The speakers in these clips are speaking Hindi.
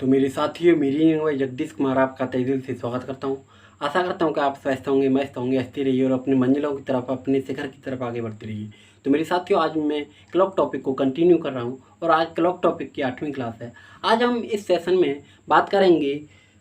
तो मेरे साथियों, मेरी मैं जगदीश कुमार आपका तहे दिल से स्वागत करता हूँ। आशा करता हूँ कि आप स्वस्थ होंगे, मस्त होंगे, हंसते रहिए और अपनी मंजिलों की तरफ, अपने शिखर की तरफ आगे बढ़ते रहिए। तो मेरे साथियों, आज मैं क्लॉक टॉपिक को कंटिन्यू कर रहा हूँ और आज क्लॉक टॉपिक की 8वीं क्लास है। आज हम इस सेशन में बात करेंगे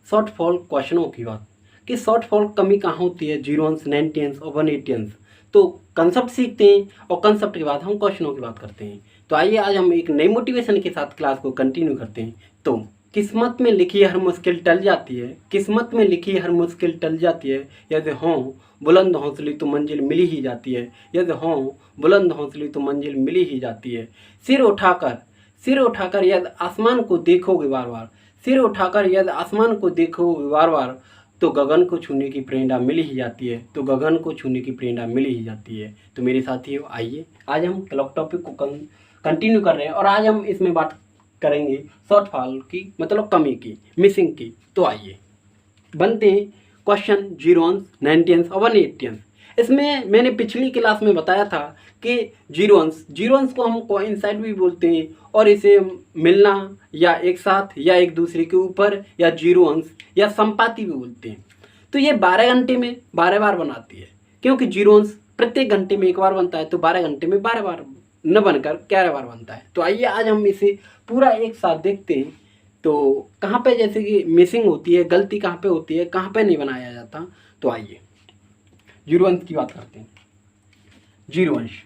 शॉर्टफॉल क्वेश्चनों की बात कि शॉर्टफॉल कमी कहाँ होती है, 0 अंश, 90 अंश और 180 अंश। तो कंसेप्ट सीखते हैं और कंसेप्ट के बाद हम क्वेश्चनों की बात करते हैं। तो आइए आज हम एक नई मोटिवेशन के साथ क्लास को कंटिन्यू करते हैं। तो किस्मत में लिखी हर मुश्किल टल जाती है, किस्मत में लिखी हर मुश्किल टल जाती है। यदि हों बुलंद हौसले तो मंजिल मिली ही जाती है, यदि हों बुलंद हौसले तो मंजिल मिली ही जाती है। सिर उठाकर यदि आसमान को देखोगे बार बार, सिर उठाकर यदि आसमान को देखोगे बार बार, तो गगन को छूने की प्रेरणा मिली ही जाती है, तो गगन को छूने की प्रेरणा मिली ही जाती है। तो मेरे साथियों, आइए आज हम क्लॉक टॉपिक को कंटिन्यू कर रहे हैं और आज हम इसमें बात करेंगे शॉर्टफॉल की, मतलब कमी की, मिसिंग की। तो आइए बनते हैं क्वेश्चन 0 अंश, 90 अंश और 180 अंश। इसमें मैंने पिछली क्लास में बताया था कि 0 अंश को हम कोइंसाइड भी बोलते हैं और इसे मिलना या एक साथ या एक दूसरे के ऊपर या 0 अंश या संपाती भी बोलते हैं। तो ये 12 घंटे में 12 बार बनाती है, क्योंकि 0 अंश प्रत्येक घंटे में एक बार बनता है, तो 12 घंटे में 12 बार न बनकर 11 बार बनता है। तो आइए आज हम इसे पूरा एक साथ देखते हैं। तो कहाँ पे जैसे कि मिसिंग होती है, गलती कहाँ पे होती है, कहाँ पे नहीं बनाया जाता। तो आइए 0 अंश की बात करते हैं। 0 अंश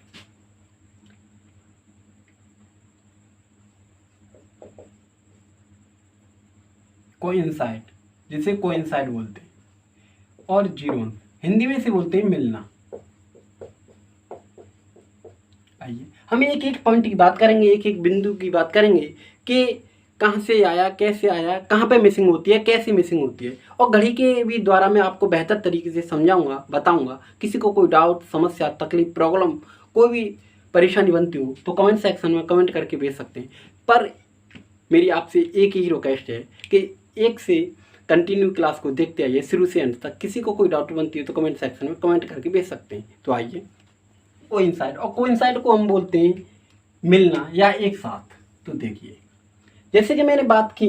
कोइंसाइड, जिसे कोइंसाइड बोलते हैं, और 0 अंश हिंदी में से बोलते हैं मिलना। आइए हम एक एक पॉइंट की बात करेंगे, एक एक बिंदु की बात करेंगे कि कहाँ से आया, कैसे आया, कहाँ पे मिसिंग होती है, कैसे मिसिंग होती है, और घड़ी के भी द्वारा मैं आपको बेहतर तरीके से समझाऊंगा, बताऊंगा। किसी को कोई डाउट, समस्या, तकलीफ, प्रॉब्लम, कोई भी परेशानी बनती हो तो कमेंट सेक्शन में कमेंट करके भेज सकते हैं। पर मेरी आपसे एक ही रिक्वेस्ट है कि एक से कंटिन्यू क्लास को देखते आइए शुरू से अंत तक। किसी को कोई डाउट बनती है तो कमेंट सेक्शन में कमेंट करके भेज सकते हैं। तो आइए कोइंसाइड, और कोइंसाइड को हम बोलते हैं मिलना या एक साथ। तो देखिए, जैसे कि मैंने बात की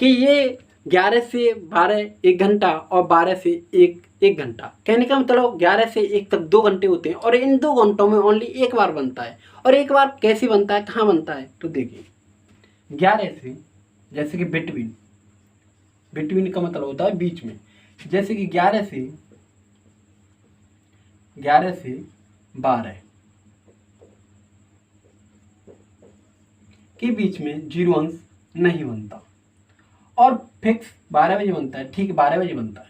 कि ये 11 से 12 1 घंटा और 12 से 1 घंटा, कहने का मतलब 11 से 1 तक 2 घंटे होते हैं और इन 2 घंटों में ओनली एक बार बनता है। और एक बार कैसे बनता है, कहाँ बनता है, तो देखिए 11 से, जैसे कि बिटवीन, बिटवीन का मतलब होता है बीच में, जैसे कि 11 से 12 के बीच में 0 अंश नहीं बनता और फिक्स 12 बजे बनता है। ठीक 12 बजे बनता है,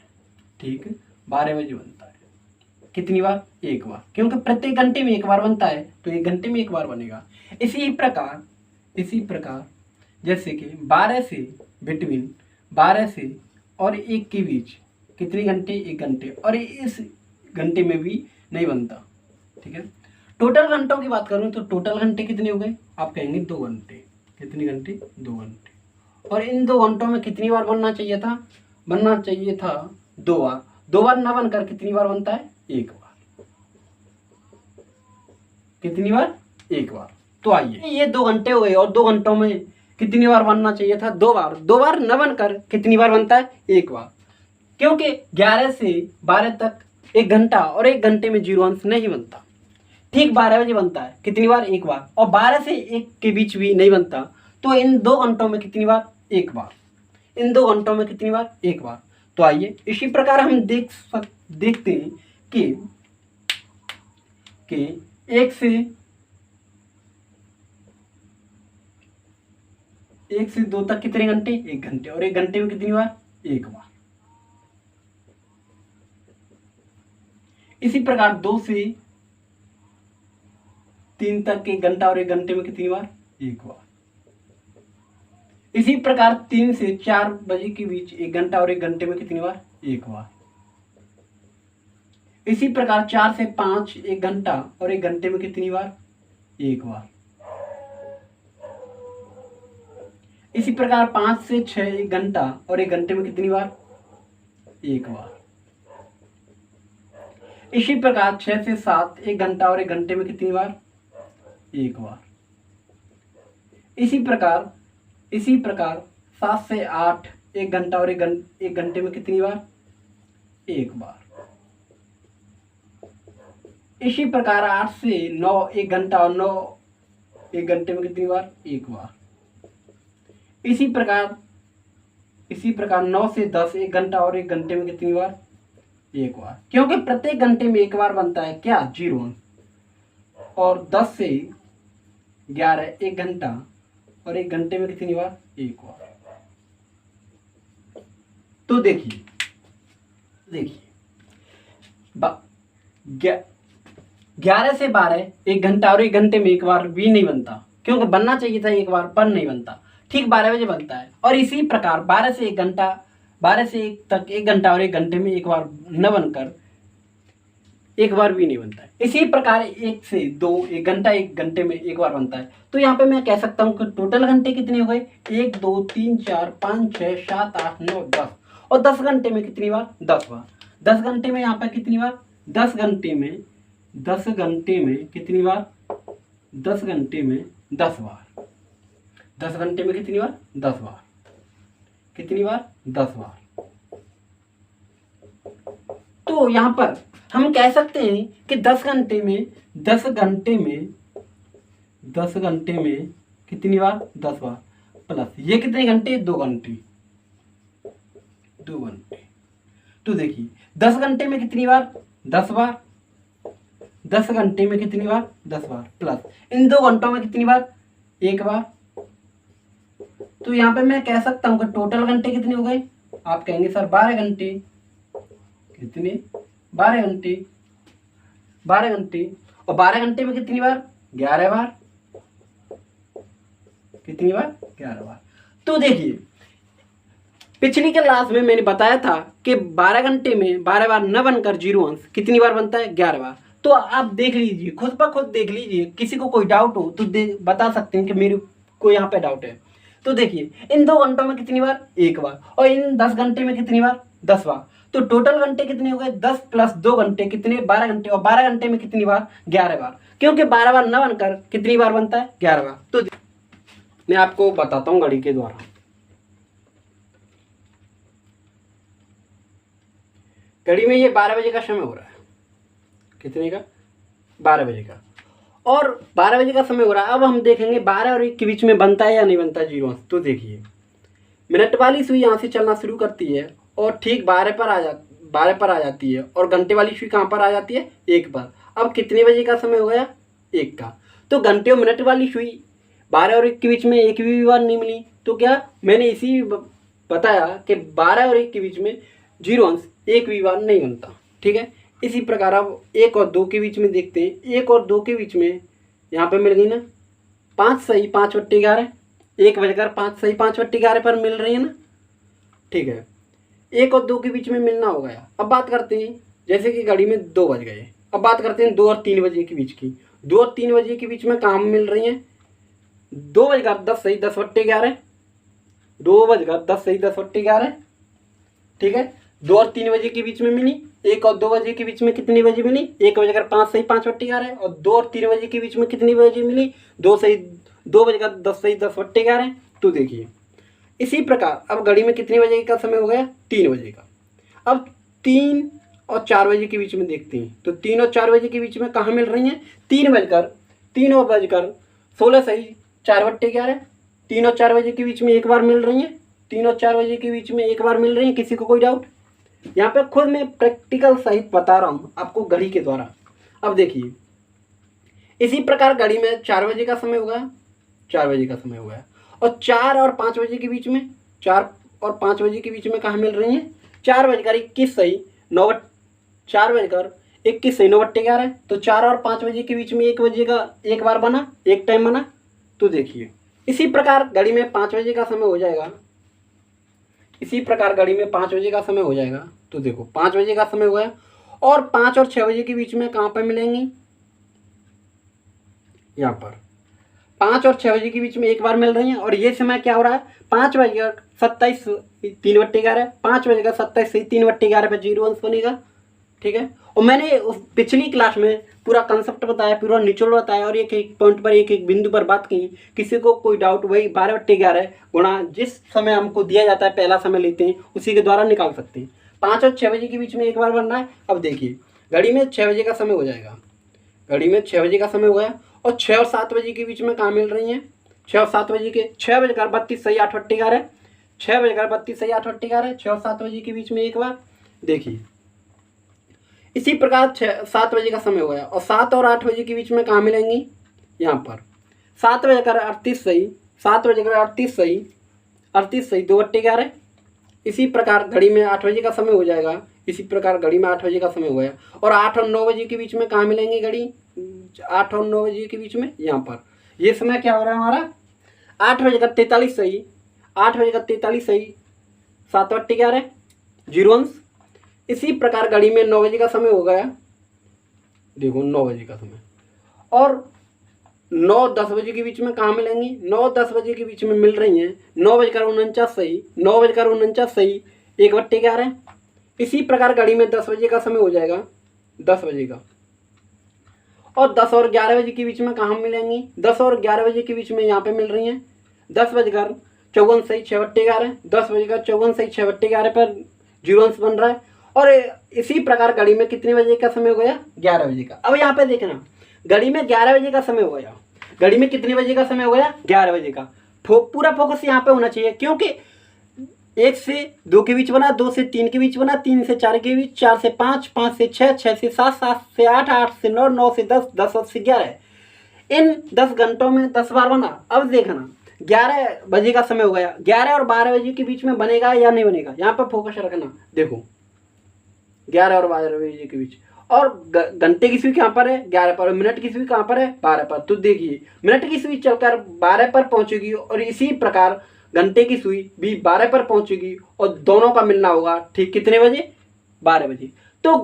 ठीक 12 बजे बनता है। कितनी बार, एक बार, क्योंकि प्रत्येक घंटे में एक बार बनता है तो 1 घंटे में एक बार बनेगा। इसी प्रकार जैसे कि 12 से, बिटवीन 12 से और 1 के बीच कितने घंटे, 1 घंटे, और इस घंटे में भी नहीं बनता। ठीक है, टोटल घंटों की बात करूं तो टोटल घंटे कितने हो गए, आप कहेंगे 2 घंटे। कितने घंटे, 2 घंटे। और इन 2 घंटों में कितनी बार बनना चाहिए था, 2 बार। 2 बार ना बनकर कितनी बार बनता है, 1 बार। कितनी बार, 1 बार। तो आइए, ये 2 घंटे हो गए और 2 घंटों में कितनी बार बनना चाहिए था, 2 बार। 2 बार न बनकर कितनी बार बनता है, 1 बार, क्योंकि 11 से 12 तक 1 घंटा और 1 घंटे में 0 अंश नहीं बनता। ठीक 12 बजे बनता है, कितनी बार, 1 बार, और 12 से 1 के बीच भी नहीं बनता। तो इन 2 घंटों में कितनी बार, 1 बार। इन 2 घंटों में कितनी बार, 1 बार। तो आइए इसी प्रकार हम देखते हैं कि 1 से 2 तक कितने घंटे, 1 घंटे, और 1 घंटे में कितनी बार, 1 बार। इसी प्रकार 2 से 3 तक 1 घंटा और 1 घंटे में कितनी बार, 1 बार। इसी प्रकार 3 से 4 बजे के बीच 1 घंटा और 1 घंटे में कितनी बार, 1 बार। इसी प्रकार 4 से 5 1 घंटा और 1 घंटे में कितनी बार, 1 बार। इसी प्रकार 5 से 6 1 घंटा और 1 घंटे में कितनी बार, 1 बार। इसी प्रकार 6 से 7 1 घंटा और 1 घंटे में कितनी बार, 1 बार। इसी प्रकार 7 से 8 1 घंटा और 1 घंटे में कितनी बार? एक बार। इसी प्रकार 8 से 9 1 घंटा और 9 1 घंटे में कितनी बार? एक बार। इसी प्रकार 9 से 10 1 घंटा और 1 घंटे में कितनी बार? एक बार। क्योंकि प्रत्येक घंटे में एक बार बनता है क्या? 0। और 10 से 11 1 घंटा और 1 घंटे में कितनी बार? एक बार। तो देखिए 11 से 12 1 घंटा और 1 घंटे में एक बार भी नहीं बनता, क्योंकि बनना चाहिए था एक बार पर नहीं बनता। ठीक 12 बजे बनता है। और इसी प्रकार 12 से 1 घंटा 12 से 1 तक 1 घंटा और 1 घंटे में एक बार न बनकर एक बार भी नहीं बनता है। इसी प्रकार 1 से 2 1 घंटा 1 घंटे में एक बार बनता है। तो यहाँ पे मैं कह सकता हूँ कि टोटल घंटे कितने हो गए? 1 2 3 4 5 6 7 8 9 10। और 10 घंटे में कितनी बार? 10 बार। 10 घंटे में यहाँ पे कितनी बार? 10 घंटे में कितनी बार? 10 घंटे में 10 बार। 10 घंटे में कितनी बार? 10 बार। कितनी बार? 10 बार। तो यहाँ पर हम कह सकते हैं कि 10 घंटे में कितनी बार? 10 बार। प्लस ये कितने घंटे? 2 घंटे। तो देखिए 10 घंटे में कितनी बार? 10 बार। 10 घंटे में कितनी बार? 10 बार। प्लस इन 2 घंटों में कितनी बार? एक बार। तो यहाँ पे मैं कह सकता हूँ कि टोटल घंटे कितने हो गए? आप कहेंगे सर 12 घंटे। कितने? 12 घंटे। 12 घंटे। और 12 घंटे में कितनी बार? 11 बार। कितनी बार? 11 बार। तो देखिए पिछली क्लास में मैंने बताया था कि 12 घंटे में 12 बार न बनकर 0 अंश कितनी बार बनता है? 11 बार। तो आप देख लीजिए, खुद ब खुद देख लीजिए। किसी को कोई डाउट हो तो बता सकते हैं कि मेरे को यहाँ पे डाउट है। तो देखिए इन 2 घंटों में कितनी बार? एक बार। और इन 10 घंटे में कितनी बार? 10 बार। तो टोटल घंटे कितने हो गए? 10 प्लस 2 घंटे कितने? 12 घंटे। और 12 घंटे में कितनी बार? 11 बार। क्योंकि 12 बार न बनकर कितनी बार बनता है? 11 बार। तो मैं आपको बताता हूँ घड़ी के द्वारा। घड़ी में ये 12 बजे का समय हो रहा है। कितने का? 12 बजे का। और 12 बजे का समय हो रहा है। अब हम देखेंगे 12 और 1 के बीच में बनता है या नहीं बनता 0 अंश। तो देखिए मिनट वाली सुई यहाँ से चलना शुरू करती है और ठीक 12 पर आ जाती है। और घंटे वाली सुई कहाँ पर आ जाती है? 1 पर। अब कितने बजे का समय हो गया? 1 का। तो घंटे और मिनट वाली सुई 12 और 1 के बीच में एक भी बार नहीं मिली। तो क्या मैंने इसी बताया कि 12 और 1 के बीच में 0 अंश एक भी बार नहीं बनता। ठीक है। इसी प्रकार अब 1 और 2 के बीच में देखते हैं। 1 और 2 के बीच में यहाँ पे मिल गई ना 5 सही 5/11। 1 बजकर 5 सही 5/11 पर मिल रही है ना। ठीक है। 1 और 2 के बीच में मिलना हो गया। अब बात करते हैं, जैसे कि घड़ी में 2 बज गए। अब बात करते हैं 2 और 3 बजे के बीच की। 2 और 3 बजे के बीच में कहाँ मिल रही हैं? 2 बजकर 10 सही 10/11। 2 बजकर 10 सही 10/11। ठीक है। 2 और 3 बजे के बीच में मिली। 1 और 2 बजे के बीच में कितनी बजे मिली? 1 बजकर 5 सही 5/11। और 2 और 3 बजे के बीच में कितनी बजे मिली? 2 बजकर 10 सही 10/11। तो देखिए इसी प्रकार अब घड़ी में कितने बजे का समय हो गया? 3 बजे का। अब 3 और 4 बजे के बीच में देखते हैं। तो 3 और 4 बजे के बीच में कहाँ मिल रही हैं? 3 बजकर 16 सही 4/11। 3 और 4 बजे के बीच में एक बार मिल रही हैं। 3 और 4 बजे के बीच में एक बार मिल रही हैं। किसी को कोई डाउट? यहाँ पे खुद मैं प्रैक्टिकल सहित बता रहा हूँ आपको घड़ी के द्वारा। अब देखिए इसी प्रकार घड़ी में 4 बजे का समय हो गया। 4 बजे का समय हो गया। और 4 और 5 बजे के बीच में 4 और 5 बजे के बीच में कहाँ मिल रही हैं? 4 बजकर 21 सही 9 4 बजकर 21 सही 9/11। तो 4 और 5 बजे के बीच में 1 बजे का एक बार बना, एक टाइम बना। तो देखिए इसी प्रकार घड़ी में 5 बजे का समय हो जाएगा। इसी प्रकार घड़ी में 5 बजे का समय हो जाएगा। तो देखो 5 बजे का समय हो गया। और 5 और 6 बजे के बीच में कहाँ पर मिलेंगी? यहाँ पर 5 और 6 बजे के बीच में एक बार मिल रही हैं। और ये समय क्या हो रहा है? 5 बजकर 27 3/11। 5 बजकर 27 सही 3/11 पर 0 अंश बनेगा। ठीक है। और मैंने उस पिछली क्लास में पूरा कंसेप्ट बताया, पूरा निचोड़ बताया और एक एक पॉइंट पर एक एक बिंदु पर बात की। किसी को कोई डाउट वही 12/11 गुणा जिस समय हमको दिया जाता है पहला समय लेते हैं उसी के द्वारा निकाल सकते हैं। 5 और 6 बजे के बीच में एक बार बनना है। अब देखिए घड़ी में 6 बजे का समय हो जाएगा, घड़ी में 6 बजे का समय हो गया और 6 और 7 बजे के बीच में कहाँ मिल रही हैं? 6 और 7 बजे के 6 बजकर 32 सही 8/11, 6 बजकर 32 सही 8/11, 6 और 7 बजे के बीच में एक बार। देखिए इसी प्रकार 7 बजे का समय हो गया और 7 और 8 बजे के बीच में कहाँ मिलेंगी? यहाँ पर 7 बजकर 38 सही, 7 बजकर 38 सही, 38 सही 2/11। इसी प्रकार घड़ी में 8 बजे का समय हो जाएगा, इसी प्रकार घड़ी में 8 बजे का समय हो गया और 8 और 9 बजे के बीच में कहाँ मिलेंगी घड़ी? 8 और 9 बजे के बीच में यहाँ पर। ये समय क्या हो रहा है हमारा? 8 बजकर 43 सही, 8 बजकर 43 सही 7/11 जीरो अंश। इसी प्रकार घड़ी में 9 बजे का समय हो गया, देखो 9 बजे का समय और 9-10 बजे के बीच में कहाँ मिलेंगी? 9-10 बजे के बीच में मिल रही हैं 9 बजकर 49 सही, 9 बजकर 49 सही 1/11। इसी प्रकार घड़ी में 10 बजे का समय हो जाएगा, 10 बजे का और 10 और 11 बजे के बीच में कहाँ मिलेंगी? 10 और 11 बजे के बीच में यहाँ पे मिल रही हैं 10 बजकर 54 सही 6/11, 10 बजकर 54 सही 6/11 पर जीरो अंश बन रहा है। और इसी प्रकार घड़ी में कितने बजे का समय हो गया? 11 बजे का। अब यहाँ पे देखना घड़ी में 11 बजे का समय हो गया, घड़ी में कितने बजे का समय हो गया? 11 बजे का। पूरा फोकस यहाँ पे होना चाहिए क्योंकि 1 से 2 के बीच बना, 2 से 3 के बीच बना, 3 से 4 के बीच, 4 से 5, 5 से 6, 6 से 7, 7 से 8, 8 से 9, 9 से 10, 10 से 11। इन 10 घंटों में 10 बार बना। अब देखना 11 बजे का समय हो गया, 11 और 12 बजे के बीच में बनेगा या नहीं बनेगा? यहाँ पर फोकस रखना। देखो 11 और 12 बजे के बीच और घंटे की सुई कहाँ पर है? 11 पर। मिनट की सुई कहाँ पर है? 12 पर। तो देखिए मिनट की सुई चलकर 12 पर पहुंचेगी और इसी प्रकार घंटे की सुई भी 12 पर पहुंचेगी और दोनों का मिलना होगा ठीक कितने बजे? 12 बजे। तो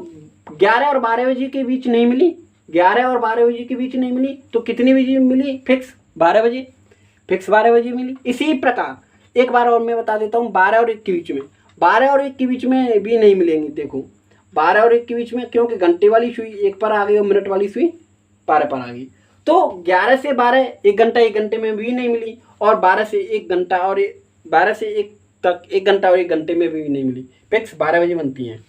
11 और 12 बजे के बीच नहीं मिली, 11 और 12 बजे के बीच नहीं मिली तो कितनी बजे मिली? फिक्स 12 बजे, फिक्स 12 बजे मिली। इसी प्रकार एक बार और मैं बता देता हूँ 12 और 1 के बीच में, 12 और 1 के बीच में भी नहीं मिलेंगी। देखो 12 और 1 के बीच में क्योंकि घंटे वाली सुई 1 पर आ गई और मिनट वाली सुई 12 पर आ गई। तो 11 से 12 1 घंटा 1 घंटे में भी नहीं मिली और 12 से 1 घंटा और 12 से 1 तक 1 घंटा और 1 घंटे में भी नहीं मिली। फिक्स 12 बजे बनती हैं।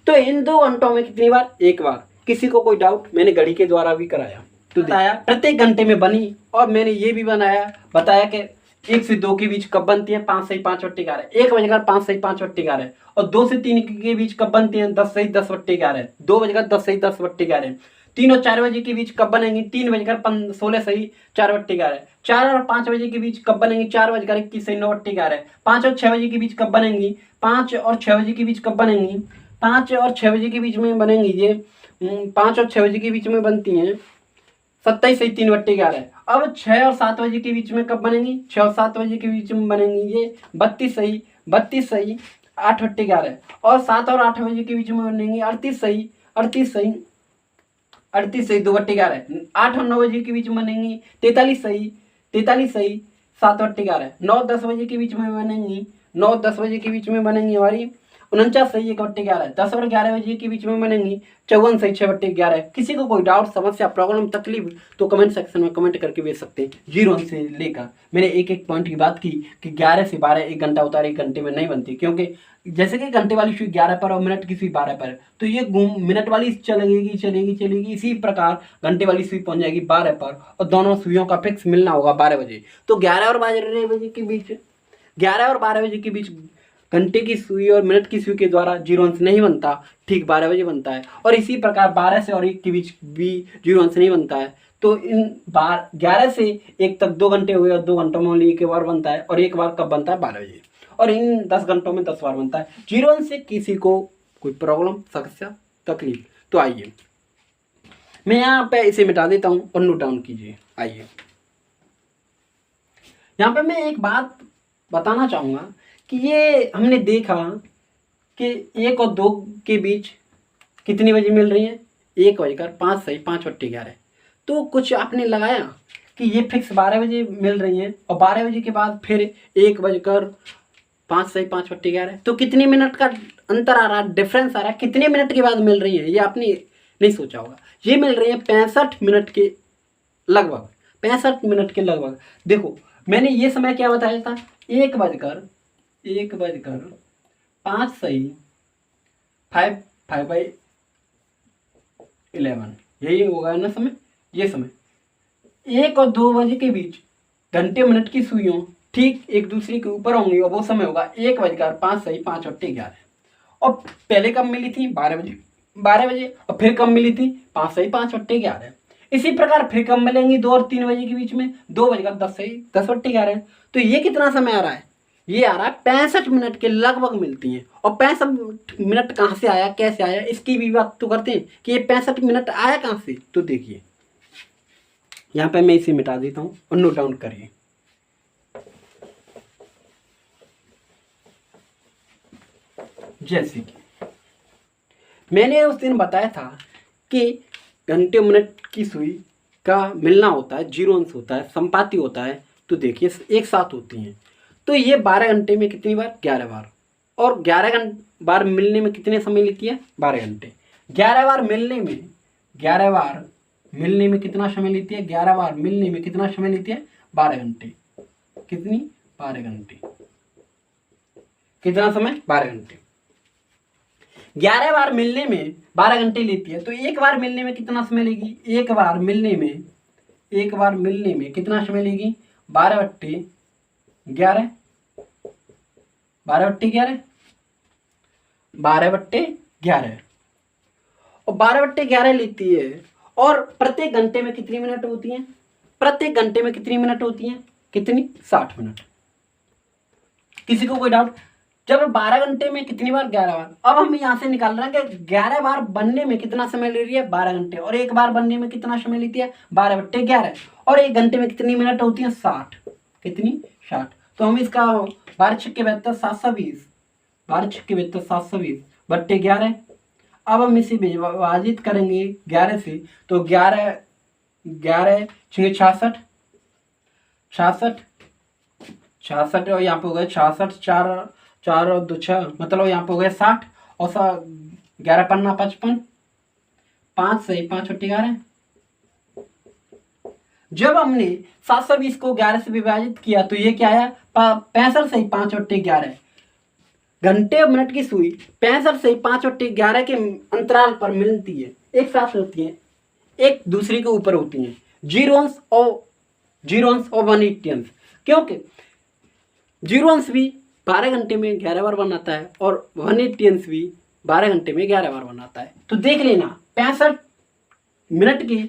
तो इन 2 घंटों में कितनी बार? एक बार। किसी को कोई डाउट? मैंने घड़ी के द्वारा भी कराया तो बताया प्रत्येक घंटे में बनी और मैंने ये भी बताया कि 1 से 2 के बीच कब बनती है? 5 सही 5/11, 1 बजकर 5 सही 5/11 और 2 से 3 के बीच कब बनती है? 10 सही 10/11, 2 बजकर 10 सही 10/11। 3 और 4 बजे के बीच कब बनेंगी? 3 बजकर 16 सही 4/11। 4 और 5 बजे के बीच कब बनेंगी? 4 बजकर 21 सही 9/11। 5 और 6 बजे के बीच कब बनेंगी? 5 और 6 बजे के बीच कब बनेंगी? 5 और 6 बजे के बीच में बनेंगी ये 5 और 6 बजे के बीच में बनती हैं 27 सही 3/11। अब 6 और 7 बजे के बीच में कब बनेंगी? 6 और 7 बजे के बीच में बनेंगी ये 32 सही 8/11 और 7 और 8 बजे के बीच में बनेंगी 38 सही 2/11। 8 और 9 बजे के बीच में बनेंगी 43 सही 7/11। 9-10 बजे के बीच में बनेंगी 9-10 बजे के बीच में बनेंगी हमारी 49 सही 1/11। 10 और 11 बजे के बीच में बनेंगी 54 सही 6/11। किसी को कोई डाउट, समस्या, प्रॉब्लम, तकलीफ तो कमेंट सेक्शन में कमेंट करके भेज सकते हैं। जीरो से लेकर मैंने एक एक पॉइंट की बात की कि 11 से 12 1 घंटा होता है, 1 घंटे में नहीं बनती क्योंकि जैसे कि घंटे वाली सुई 11 पर और मिनट की सुई 12 पर तो ये मिनट वाली चलेगी। इसी प्रकार घंटे वाली सुई पहुंच जाएगी 12 पर और दोनों सुइयों का फिक्स मिलना होगा 12 बजे। तो 11 और 12 बजे के बीच 11 और 12 बजे के बीच घंटे की सुई और मिनट की सुई के द्वारा जीरो अंश नहीं बनता, ठीक 12 बजे बनता है। और इसी प्रकार 12 से और 1 के बीच भी जीरो अंश नहीं बनता है। तो इन 11 से 1 तक 2 घंटे हुए और 2 घंटों में एक बार बनता है और एक बार कब बनता है? 12 बजे। और इन 10 घंटों में 10 बार बनता है। जीरो अंश से किसी को कोई प्रॉब्लम, समस्या, तकलीफ तो आइए मैं यहाँ पे इसे मिटा देता हूँ और नोट डाउन कीजिए। आइए यहाँ पे मैं एक बात बताना चाहूँगा कि ये हमने देखा कि 1 और 2 के बीच कितनी बजे मिल रही हैं? 1 बजकर 5 सही 5/11। तो कुछ आपने लगाया कि ये फिक्स 12 बजे मिल रही हैं और 12 बजे के बाद फिर 1 बजकर 5 सही 5/11। तो कितनी मिनट का अंतर आ रहा है, डिफरेंस आ रहा है, कितने मिनट के बाद मिल रही है? ये अपनी नहीं सोचा होगा। ये मिल रही है 65 मिनट के लगभग, 65 मिनट के लगभग। देखो मैंने ये समय क्या बताया था, 1:05 सही 5/11 यही होगा ना समय। ये समय 1 और 2 बजे के बीच घंटे मिनट की सुइयों ठीक एक दूसरे के ऊपर होंगी और वो समय होगा 1:05 सही 5/11। और पहले कब मिली थी, 12 बजे और फिर कब मिली थी, 5 सही 5/11। इसी प्रकार फिर कब मिलेंगी 2 और 3 बजे के बीच में, 2:10 सही 10/11। तो ये कितना समय आ रहा है, ये आ रहा है 65 मिनट के लगभग मिलती हैं। और 65 मिनट कहाँ से आया, कैसे आया, इसकी भी बात तो करते हैं कि ये 65 मिनट आया कहाँ से। तो देखिए यहाँ पे मैं इसे मिटा देता हूँ और नोट डाउन करिए। जैसे कि मैंने उस दिन बताया था कि घंटे मिनट की सुई का मिलना होता है, जीरो अंश होता है, संपाती होता है। तो देखिए एक साथ होती हैं। तो ये 12 घंटे में कितनी बार, 11 बार। और 11 बार मिलने में कितने समय लेती है, 12 घंटे। 11 बार मिलने में कितना समय लेती है, 11 बार मिलने में कितना समय लेती है, 12 घंटे। कितनी, 12 घंटे। कितना समय, 12 घंटे। 11 बार मिलने में 12 घंटे लेती है। तो एक बार मिलने में कितना समय लेगी, एक बार मिलने में कितना समय लेगी, 12/11 12/11 12/11 और 12/11 लेती है। और प्रत्येक घंटे में कितनी मिनट होती हैं, प्रत्येक घंटे में कितनी मिनट होती हैं, कितनी, 60 मिनट। किसी को कोई डाउट, जब 12 घंटे में कितनी बार, 11 बार। अब हम यहाँ से निकाल रहे हैं कि 11 बार बनने में कितना समय ले रही है, 12 घंटे। और एक बार बनने में कितना समय लेती है, 12/11। और एक घंटे में कितनी मिनट होती है, 60। कितनी, 60। तो हम इसका 12×72 720 बट्टे 11। अब हम इसे विभाजित करेंगे 11 से। तो 11 66 और यहाँ पे हो गए 66, 4 और 2 6, मतलब यहाँ पे हो गया 60। और 11 पन्ना 55, 5 सही 5/11। जब हमने 720 को 11 से विभाजित किया तो ये क्या आया, 65 सही 5/11। घंटे मिनट की सुई 65 से 5/11 के अंतराल पर मिलती है, एक साथ होती है, एक दूसरे के ऊपर होती हैं, 0 अंश और 180 अंश। क्योंकि 0 अंश भी 12 घंटे में 11 बार बनाता है और 180 अंश भी 12 घंटे में 11 बार बनाता है। तो देख लेना 65 मिनट के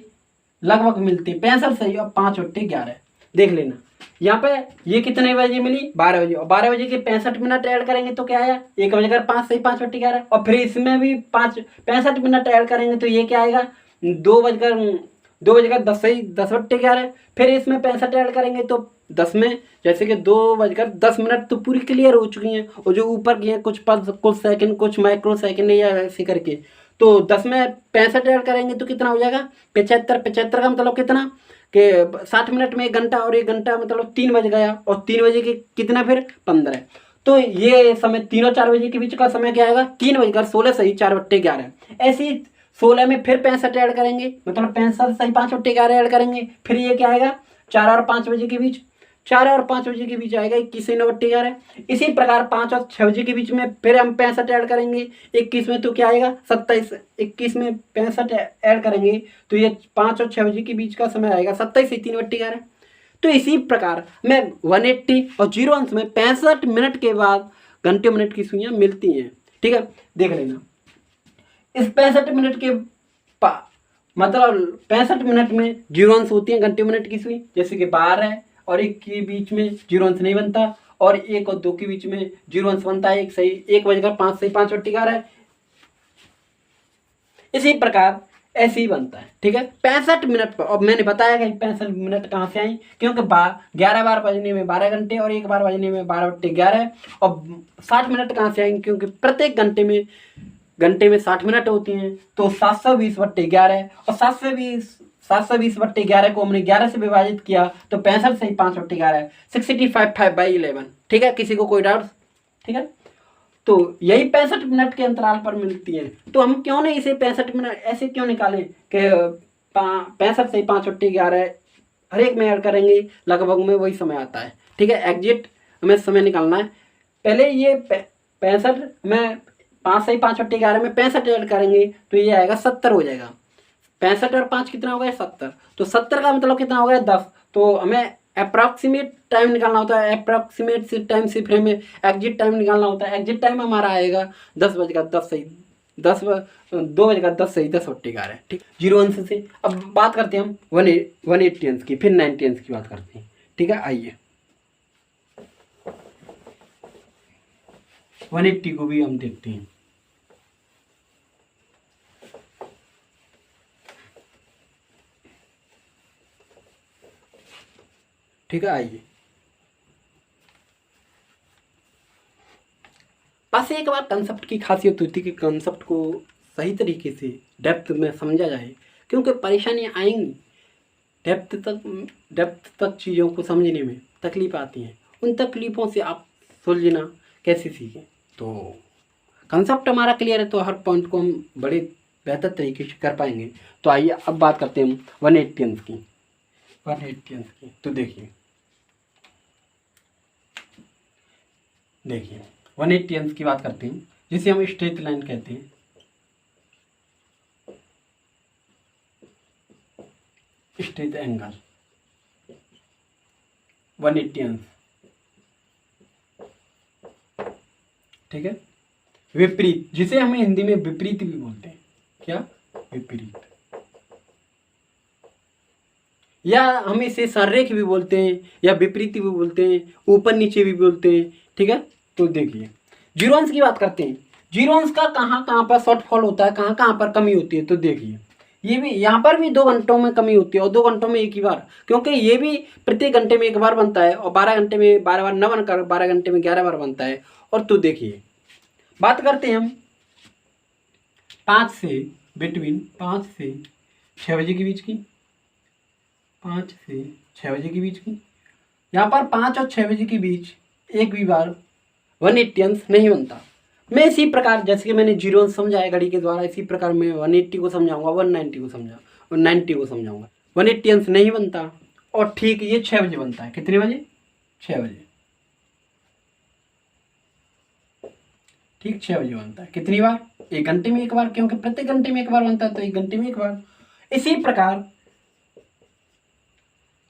लगभग मिलते हैं, 65 सही और 5/11। देख लेना यहाँ पे ये कितने बजे मिली, 12 बजे। और 12 बजे के 65 मिनट ऐड करेंगे तो क्या आया, 1:05 सही 5/11। और फिर इसमें भी 65 मिनट ऐड करेंगे तो ये क्या आएगा, 2:10 सही 10/11। फिर इसमें 65 ऐड करेंगे तो 10 में, जैसे कि 2:10 तो पूरी क्लियर हो चुकी हैं। और जो ऊपर की हैं कुछ पल, कुछ सेकंड, कुछ माइक्रो सेकंड या ऐसे करके, तो 10 में 65 ऐड करेंगे तो कितना हो जाएगा, 75 का मतलब कितना कि 60 मिनट में 1 घंटा, और 1 घंटा मतलब 3 बज गया। और 3 बजे के कितना, फिर 15। तो ये समय 3 और 4 बजे के बीच का समय क्या आएगा, 3:16 सही 4/11। ऐसे ही 16 में फिर 65 ऐड करेंगे, मतलब 65 सही 5/11 ऐड करेंगे। फिर ये क्या आएगा, 4 और 5 बजे के बीच, 4 और 5 बजे के बीच आएगा 21 सही 9/11। इसी प्रकार 5 और 6 बजे के बीच में फिर हम 65 ऐड करेंगे 21 में, तो क्या आएगा 27। 21 में 65 ऐड करेंगे तो ये 5 और 6 बजे के बीच का समय आएगा 27 सही 3/11। तो इसी प्रकार में 180 और 0 अंश में 65 मिनट के बाद घंटे मिनट की सुइयाँ मिलती हैं। ठीक है, देख लेना। इस 65 मिनट के मतलब 65 मिनट में 0 अंश होती हैं घंटे मिनट की सुई, जैसे कि 12 और 1 के बीच में 0 अंश नहीं बनता, और 1 और 2 के बीच में 0 अंश बनता है 1 सही 1:05 सही 5/11। इसी प्रकार ऐसे ही बनता है। ठीक है, 65 मिनट पर। अब मैंने बताया कि 65 मिनट कहाँ से आई, क्योंकि 11 बार बजने में 12 घंटे और 1 बार बजने में 12/11। और 60 मिनट कहाँ से आएंगे, क्योंकि प्रत्येक घंटे में 60 मिनट होती हैं। तो 720/11 और 720/11 को हमने 11 से विभाजित किया तो 65 सही 5/11 65/5/11। ठीक है, किसी को कोई डाउट? ठीक है, तो यही 65 मिनट के अंतराल पर मिलती है। तो हम क्यों नहीं इसे 65 मिनट ऐसे क्यों निकालें कि 65 से 5/11 हर एक में ऐड करेंगे, लगभग में वही समय आता है। ठीक है, एग्जिट हमें समय निकालना है। पहले ये 65 में 5 से 5/11 में 65 ऐड करेंगे तो ये आएगा 70 हो जाएगा। 65 और 5 कितना हो गया 70। तो 70 का मतलब कितना हो गया 10। तो हमें अप्रॉक्सीमेट टाइम निकालना होता है, अप्रॉक्सीमेट टाइम से फ्रेम में एग्जिट टाइम निकालना होता है। एग्जिट टाइम हमारा आएगा 10:10 सही 2:10 ठीक 0 अंश से। अब बात करते हैं हम 180 अंश की, फिर 90 अंश की बात करते हैं। ठीक है, आइए 180 को भी हम देखते हैं। ठीक है, आइए बस एक बार कंसेप्ट की खासियत होती है कि कंसेप्ट को सही तरीके से डेप्थ में समझा जाए, क्योंकि परेशानियाँ आएंगी। डेप्थ तक चीज़ों को समझने में तकलीफ आती हैं। उन तकलीफ़ों से आप सुलझना कैसे सीखें। तो कंसेप्ट हमारा क्लियर है तो हर पॉइंट को हम बड़े बेहतर तरीके से कर पाएंगे। तो आइए अब बात करते हैं हम 180 अंश की। 180 अंश की तो देखिए 180 अंश की बात करते हैं, जिसे हम स्ट्रेट लाइन कहते हैं। स्ट्रेट एंगल 180 अंश। ठीक है, विपरीत, जिसे हमें हिंदी में विपरीत भी बोलते हैं। क्या? विपरीत, या हम इसे संरेख भी बोलते हैं, या विपरीत भी बोलते हैं, ऊपर नीचे भी बोलते हैं। ठीक है, तो देखिए 0 अंश की बात करते हैं। 0 अंश का कहाँ कहाँ पर शॉर्टफॉल होता है, कहाँ कहाँ पर कमी होती है। तो देखिए ये भी यहाँ पर भी 2 घंटों में कमी होती है, और 2 घंटों में एक ही बार, क्योंकि ये भी प्रति घंटे में एक बार बनता है, और 12 घंटे में 12 बार न बनकर 12 घंटे में 11 बार बनता है। और तो देखिए बात करते हैं हम 5 से 6 बजे के बीच की। 5 से 6 बजे के बीच की, यहाँ पर 5 और 6 बजे के बीच एक भी बार 180 अंश नहीं बनता। मैं इसी प्रकार जैसे कि मैंने 0 अंश समझाया घड़ी के द्वारा, इसी प्रकार मैं 180 को समझाऊंगा, 190 को समझाऊंगा, 90 को समझाऊंगा। 180 अंश नहीं बनता, और ठीक ये 6 बजे बनता है। कितने बजे? 6 बजे। ठीक 6 बजे बनता है। कितनी बार? 1 घंटे में एक बार, क्योंकि प्रति घंटे में एक बार बनता है, तो 1 घंटे में एक बार। इसी प्रकार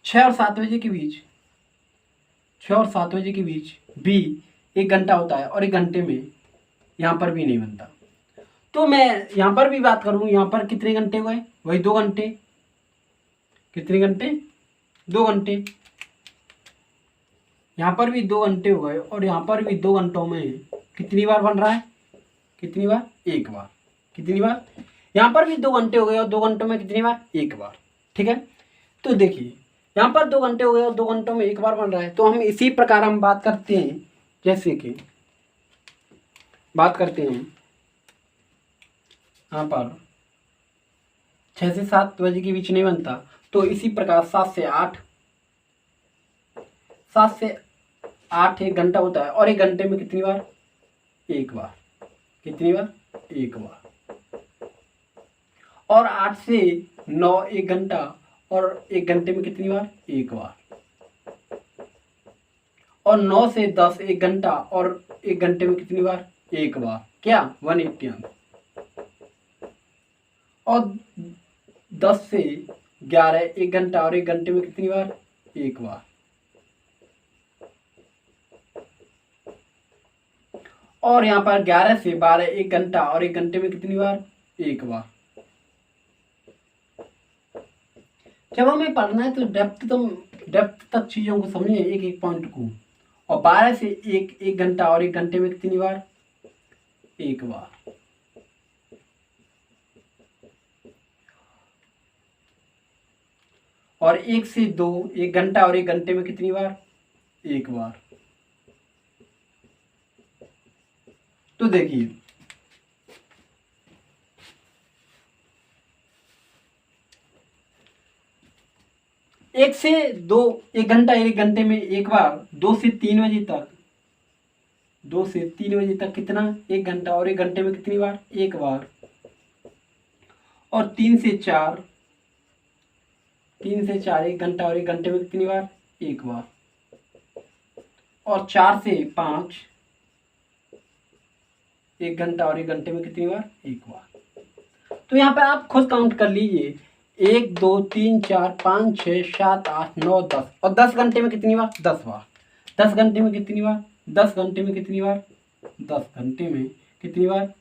6 और 7 बजे के बीच, 6 और 7 बजे के बीच भी 1 घंटा होता है, और 1 घंटे में यहाँ पर भी नहीं बनता। तो मैं यहाँ पर भी बात करूँ, यहाँ पर कितने घंटे हुए? वही 2 घंटे। कितने घंटे? 2 घंटे। यहाँ पर भी 2 घंटे हो गए, और यहाँ पर भी 2 घंटों में कितनी बार बन रहा है? कितनी बार? एक बार। कितनी बार? यहाँ पर भी 2 घंटे हो गए, और 2 घंटों में कितनी बार? एक बार। ठीक है, तो देखिए यहाँ पर 2 घंटे हो गए और 2 घंटों में एक बार बन रहा है। तो हम इसी प्रकार हम बात करते हैं, जैसे कि बात करते हैं हम यहाँ पर 6 से 7 बजे के बीच नहीं बनता, तो इसी प्रकार 7 से 8 1 घंटा होता है, और 1 घंटे में कितनी बार? एक बार। कितनी बार? एक बार। और 8 से 9 1 घंटा, और 1 घंटे में कितनी बार? एक बार। और 9 से 10 1 घंटा, और 1 घंटे में कितनी बार? एक बार। क्या? 180 अंश। और 10 से 11 1 घंटा, और 1 घंटे में कितनी बार? एक बार। और यहाँ पर 11 से 12 1 घंटा, और 1 घंटे में कितनी बार? एक बार। जब हमें पढ़ना है तो डेप्थ तक चीज़ों को समझिए, एक एक पॉइंट को। और 12 से 1 घंटा, और 1 घंटे में कितनी बार? एक बार। और 1 से 2 1 घंटा, और 1 घंटे में कितनी बार? एक बार। तो देखिए 1 से 2 1 घंटा, 1 घंटे में एक बार, 2 से 3 बजे तक 2 से 3 बजे तक कितना, 1 घंटा, और 1 घंटे में कितनी बार, 1 बार। और 3 से 4, 3 से 4 1 घंटा, और 1 घंटे में कितनी बार, 1 बार। और 4 से 5 1 घंटा, और 1 घंटे में कितनी बार, 1 बार। तो यहाँ पे आप खुद काउंट कर लीजिए, 1 2 3 4 5 6 7 8 9 10, और 10 घंटे में कितनी बार, 10 बार। 10 घंटे में कितनी बार, 10 घंटे में कितनी बार, 10 घंटे में कितनी बार,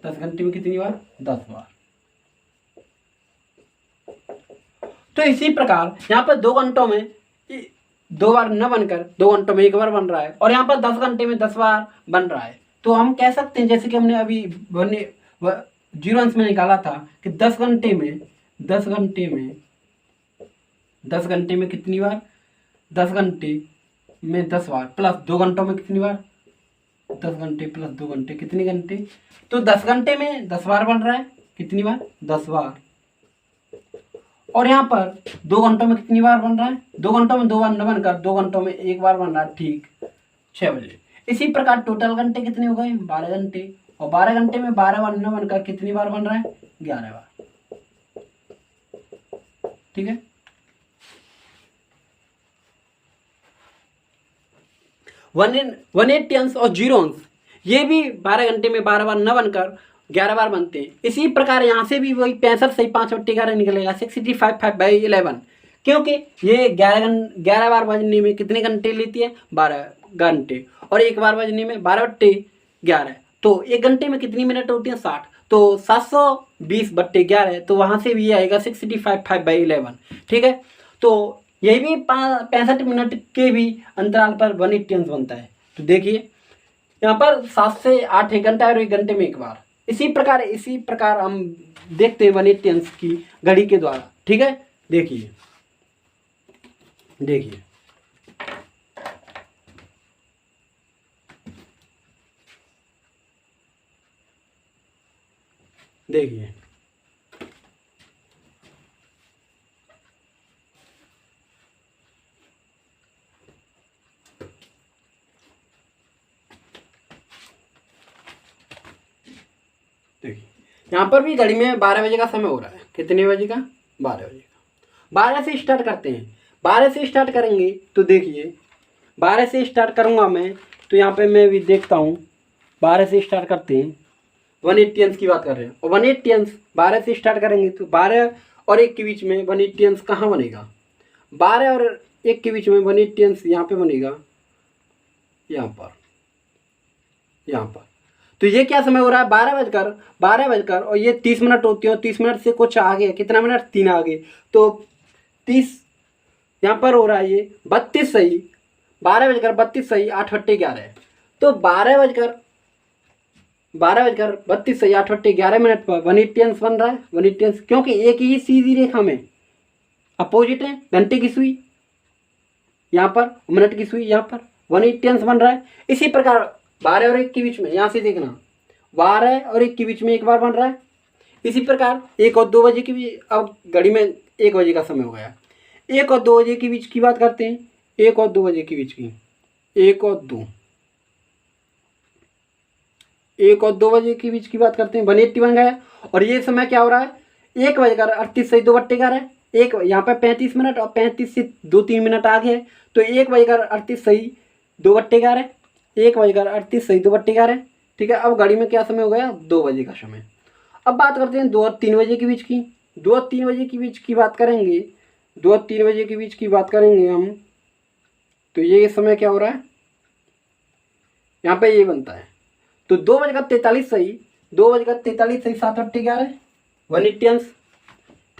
10 घंटे में कितनी बार, 10 बार। तो इसी प्रकार यहाँ पर 2 घंटों में 2 बार न बनकर 2 घंटों में 1 बार बन रहा है, और यहाँ पर 10 घंटे में 10 बार बन रहा है। तो हम कह सकते हैं, जैसे कि हमने अभी 0 अंश में निकाला था, कि 10 घंटे में 10 घंटे में 10 घंटे में कितनी बार, 10 घंटे में 10 बार, प्लस 2 घंटों में कितनी बार, 10 घंटे प्लस 2 घंटे, कितने घंटे। तो 10 घंटे में 10 बार बन रहा है, कितनी बार, 10 बार। और यहाँ पर 2 घंटों में कितनी बार बन रहा है, 2 घंटों में 2 बार न बनकर 2 घंटों में 1 बार बन रहा है, ठीक 6 बजे। इसी प्रकार टोटल घंटे कितने हो गए, 12 घंटे, और 12 घंटे में 12 बार न बनकर कितनी बार बन रहा है, 11 बार। ठीक है। 180 अंश और 0 अंश, ये भी 12 घंटे में 12 बार न बनकर 11 बार बनते हैं। इसी प्रकार यहाँ से भी वही 65 सही 5/11 निकलेगा, 65/11, क्योंकि ये 11 बार बजने में कितने घंटे लेती है, 12 घंटे, और 1 बार बजने में 12/11, तो 1 घंटे में कितनी मिनट होती है, 60, तो 720/11, तो वहाँ से भी आएगा 65/11। ठीक है। तो यही भी 65 मिनट के भी अंतराल पर 180 अंश बनता है। तो देखिए यहाँ पर 7 से 8 1 घंटा, और 1 घंटे में 1 बार। इसी प्रकार हम देखते हैं 180 अंश की घड़ी के द्वारा। ठीक है। देखिए देखिए देखिए देखिए यहाँ पर भी घड़ी में 12 बजे का समय हो रहा है, कितने बजे का, 12 बजे का। 12 से स्टार्ट करते हैं, 12 से स्टार्ट करेंगे तो देखिए 12 से स्टार्ट करूँगा मैं, तो यहाँ पे मैं भी देखता हूँ। 12 से स्टार्ट करते हैं, 180 अंश की बात कर रहे हैं, और 180 अंश 12 से स्टार्ट करेंगे तो 12 और 1 के बीच में 180 अंश कहाँ बनेगा, 12 और 1 के बीच में 180 अंश यहाँ पे बनेगा, यहाँ पर। तो ये क्या समय हो रहा है, 12 बजकर और ये 30 मिनट होती है, और 30 मिनट से कुछ आगे, कितना मिनट, 3 आगे, तो 30 यहाँ पर हो रहा है ये 32 सही, 12 बजकर 32 सही 8/11, तो 12 बजकर 32 सही 8/11 पर 180 अंश बन रहा है, 180 अंश, क्योंकि एक ही सीधी रेखा में अपोजिट है, घंटे की सुई यहाँ पर, मिनट की सुई यहाँ पर, 180 अंश बन रहा है। इसी प्रकार 12 और 1 के बीच में, यहाँ से देखना 12 और 1 के बीच में 1 बार बन रहा है। इसी प्रकार 1 और 2 बजे की भी, अब घड़ी में 1 बजे का समय हो गया, 1 और 2 बजे के बीच की बात करते हैं, 1 और 2 बजे के बीच की, 1 और 2 बजे के बीच की बात करते हैं, 180 बन गया। और ये समय क्या हो रहा है, 1 बजकर 38 सही 2/11, एक यहाँ पर 35 मिनट, और 35 से 2-3 मिनट आगे है, तो 1 बजकर 38 सही 2/11, 1 बजकर 38 सही 2/11। ठीक है। अब घड़ी में क्या समय हो गया, 2 बजे का समय। अब बात करते हैं 2 और 3 बजे के बीच की, 2 और 3 बजे के बीच की बात करेंगे, 2 और 3 बजे के बीच की बात करेंगे हम, तो ये समय क्या हो रहा है, यहाँ पे ये बनता है, तो 2 बजकर 43 सही 2 बजकर 43 सही 7/11, 180 अंश।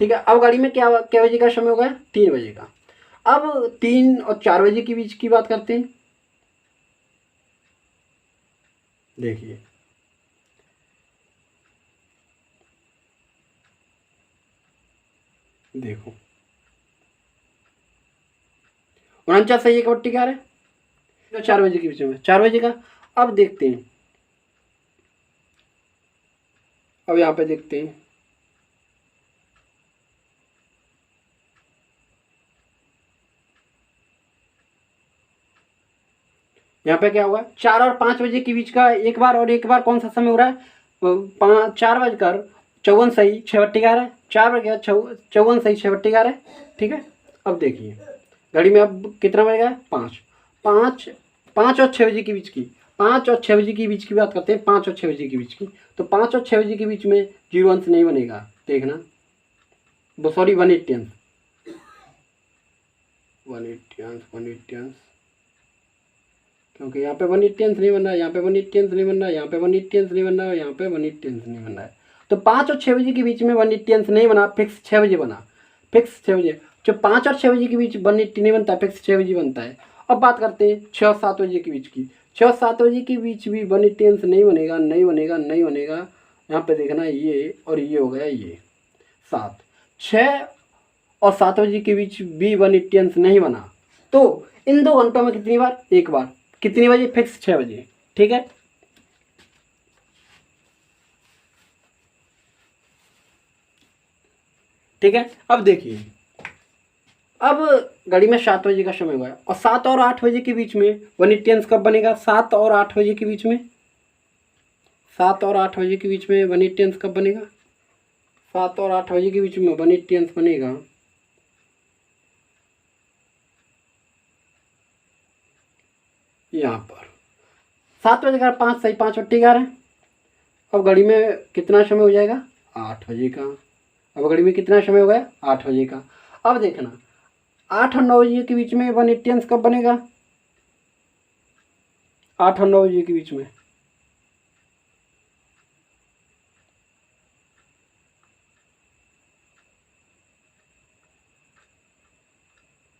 ठीक है। अब गाड़ी में क्या बजे का समय हो गया, 3 बजे का। अब 3 और 4 बजे के बीच की बात करते हैं, देखिए देखो 49 सही 1/11, तो 4 बजे के बीच में 4 बजे का। अब देखते हैं, अब यहाँ पे देखते हैं, यहाँ पे क्या होगा 4 और 5 बजे के बीच का एक बार, और एक बार कौन सा समय हो रहा है 4:54 सही 6/11, 4:54 सही 6/11। ठीक है, अब देखिए घड़ी में अब कितना बजेगा 5, 5 5 और 6 बजे के बीच की, 5 और 6 बजे के बीच की बात करते हैं, 5 और 6 बजे के बीच की। तो 5 और 6 बजे के बीच में 0 अंश नहीं बनेगा, देखना वो सॉरी 180 अंश, 180 अंश क्योंकि यहाँ पे 180 अंश नहीं बन रहा है, यहाँ पे 180 अंश नहीं बन रहा है, यहाँ पे 180 अंश नहीं बन रहा है, यहाँ पे 180 अंश नहीं बन रहा है। तो 5 और 6 बजे के बीच में 180 अंश नहीं बना, फिक्स 6 बजे बना, फिक्स 6 बजे। जो 5 और 6 बजे के बीच 180 नहीं बनता, फिक्स 6 बजे बनता है। अब बात करते हैं 6 और 7 बजे के बीच की, 6 और 7 बजे के बीच भी 180 अंश नहीं बनेगा, नहीं बनेगा, नहीं बनेगा। यहाँ पे देखना ये और ये हो गया ये 7, 6 और 7 बजे के बीच भी 180 अंश नहीं बना। तो इन 2 घंटों में कितनी बार, एक बार, कितनी बजे, फिक्स 6 बजे। ठीक है, ठीक है। अब देखिए, अब घड़ी में 7 बजे का समय हुआ है और 7 और 8 बजे के बीच में 180 अंश कब बनेगा, 7 और 8 बजे के बीच में, 7 और 8 बजे के बीच में 180 अंश कब बनेगा, 7 और 8 बजे के बीच में 180 अंश बनेगा यहाँ पर 7 बजे का 5 सही 5/11। अब घड़ी में कितना समय हो जाएगा 8 बजे का। अब घड़ी में कितना समय हो गया 8 बजे का। अब देखना 8 और 9 बजे के बीच में 180 अंश कब बनेगा, 8 और 9 बजे के बीच में,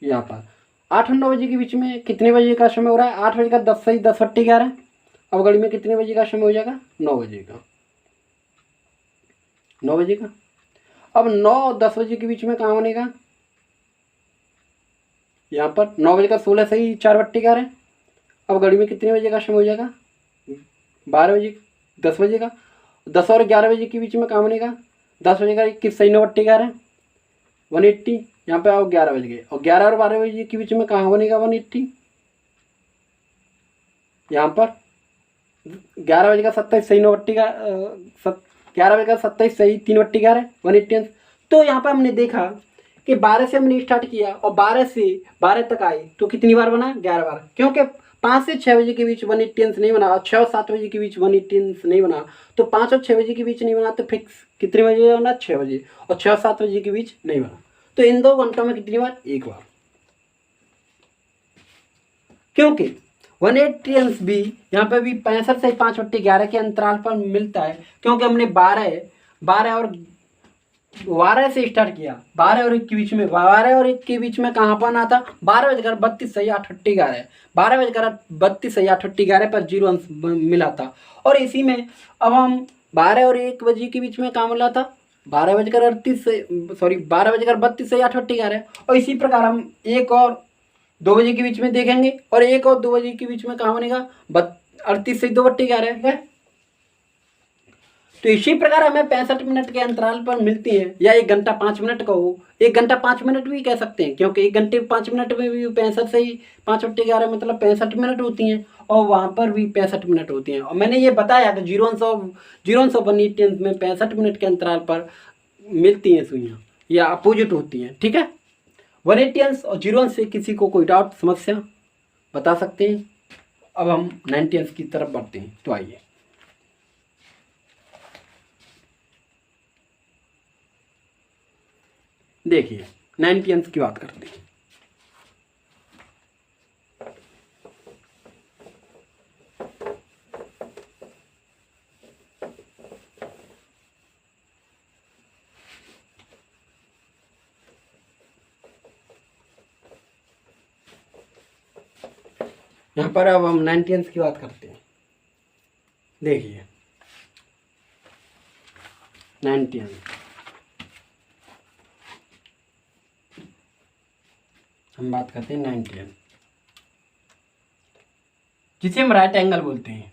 यहाँ पर 8 और 9 बजे के बीच में कितने बजे का समय हो रहा है, 8 बजे का 10 सही 10/11। अब घड़ी में कितने बजे का समय हो जाएगा 9 बजे का, 9 बजे का। अब 9 और 10 बजे के बीच में कहाँ बनेगा, यहाँ पर 9 बजे का 16 सही 4/11। अब घड़ी में कितने बजे का समय हो जाएगा 12 बजे, 10 बजे का। 10 और 11 बजे के बीच में कहाँ बनेगा, 10 बजे का 21 सही 9/11 180। यहाँ पे आओ 11 बज गए और 11 और 12 बजे के बीच में कहाँ बनेगा 180, यहाँ पर 11 बजे का 27 सही 9/11, 11 बजे का 27 सही 3/11 180 अंश। तो यहाँ पर हमने देखा कि 12 से हमने स्टार्ट किया और 12 से 12 तक आए तो कितनी बार बना 11 बार, क्योंकि 5 से 6 बजे के बीच 180 अंश नहीं बना और 6 और 7 बजे के बीच 180 अंश नहीं बना। तो 5 और 6 बजे के बीच नहीं बना तो फिक्स कितने बजे बना 6 बजे, और 6 और 7 बजे के बीच नहीं बना। तो इन 2 घंटों में कितनी बार, एक बार, क्योंकि 180 अंश भी यहाँ पे भी 65 से 5/11 के अंतराल पर मिलता है, क्योंकि हमने 12 और 12 से स्टार्ट किया, 12 और 1 के बीच में, 12 और 1 के बीच में कहाँ पर आता 12:32 सही 8/11, 12:32 सही 8/11 पर 0 अंश मिला था। और इसी में अब हम 12 और 1 बजे के बीच में कहाँ मिला था 12:32 से, सॉरी 12:32 सही 8/11। और इसी प्रकार हम 1 और 2 बजे के बीच में देखेंगे और 1 और 2 बजे के बीच में कहाँ बनेगा 38 सही 2/11 है। तो इसी प्रकार हमें 65 मिनट के अंतराल पर मिलती है, या 1 घंटा 5 मिनट का हो, 1 घंटा 5 मिनट भी कह सकते हैं, क्योंकि 1 घंटे 5 मिनट में भी 65 से ही 5/11 मतलब 65 मिनट होती हैं और वहाँ पर भी 65 मिनट होती हैं। और मैंने ये बताया कि 0 अंश 180 अंश में 65 मिनट के अंतराल पर मिलती हैं सुइयाँ या अपोजिट होती हैं। ठीक है, 180 अंश और 0 अंश से किसी को कोई डाउट समस्या बता सकते हैं। अब हम 90 अंश की तरफ बढ़ते हैं, तो आइए देखिए 90 अंश की बात करते हैं। यहाँ पर अब हम 90 अंश की बात करते हैं। देखिए 90 अंश हम बात करते हैं 90 अंश, जिसे हम राइट एंगल बोलते हैं।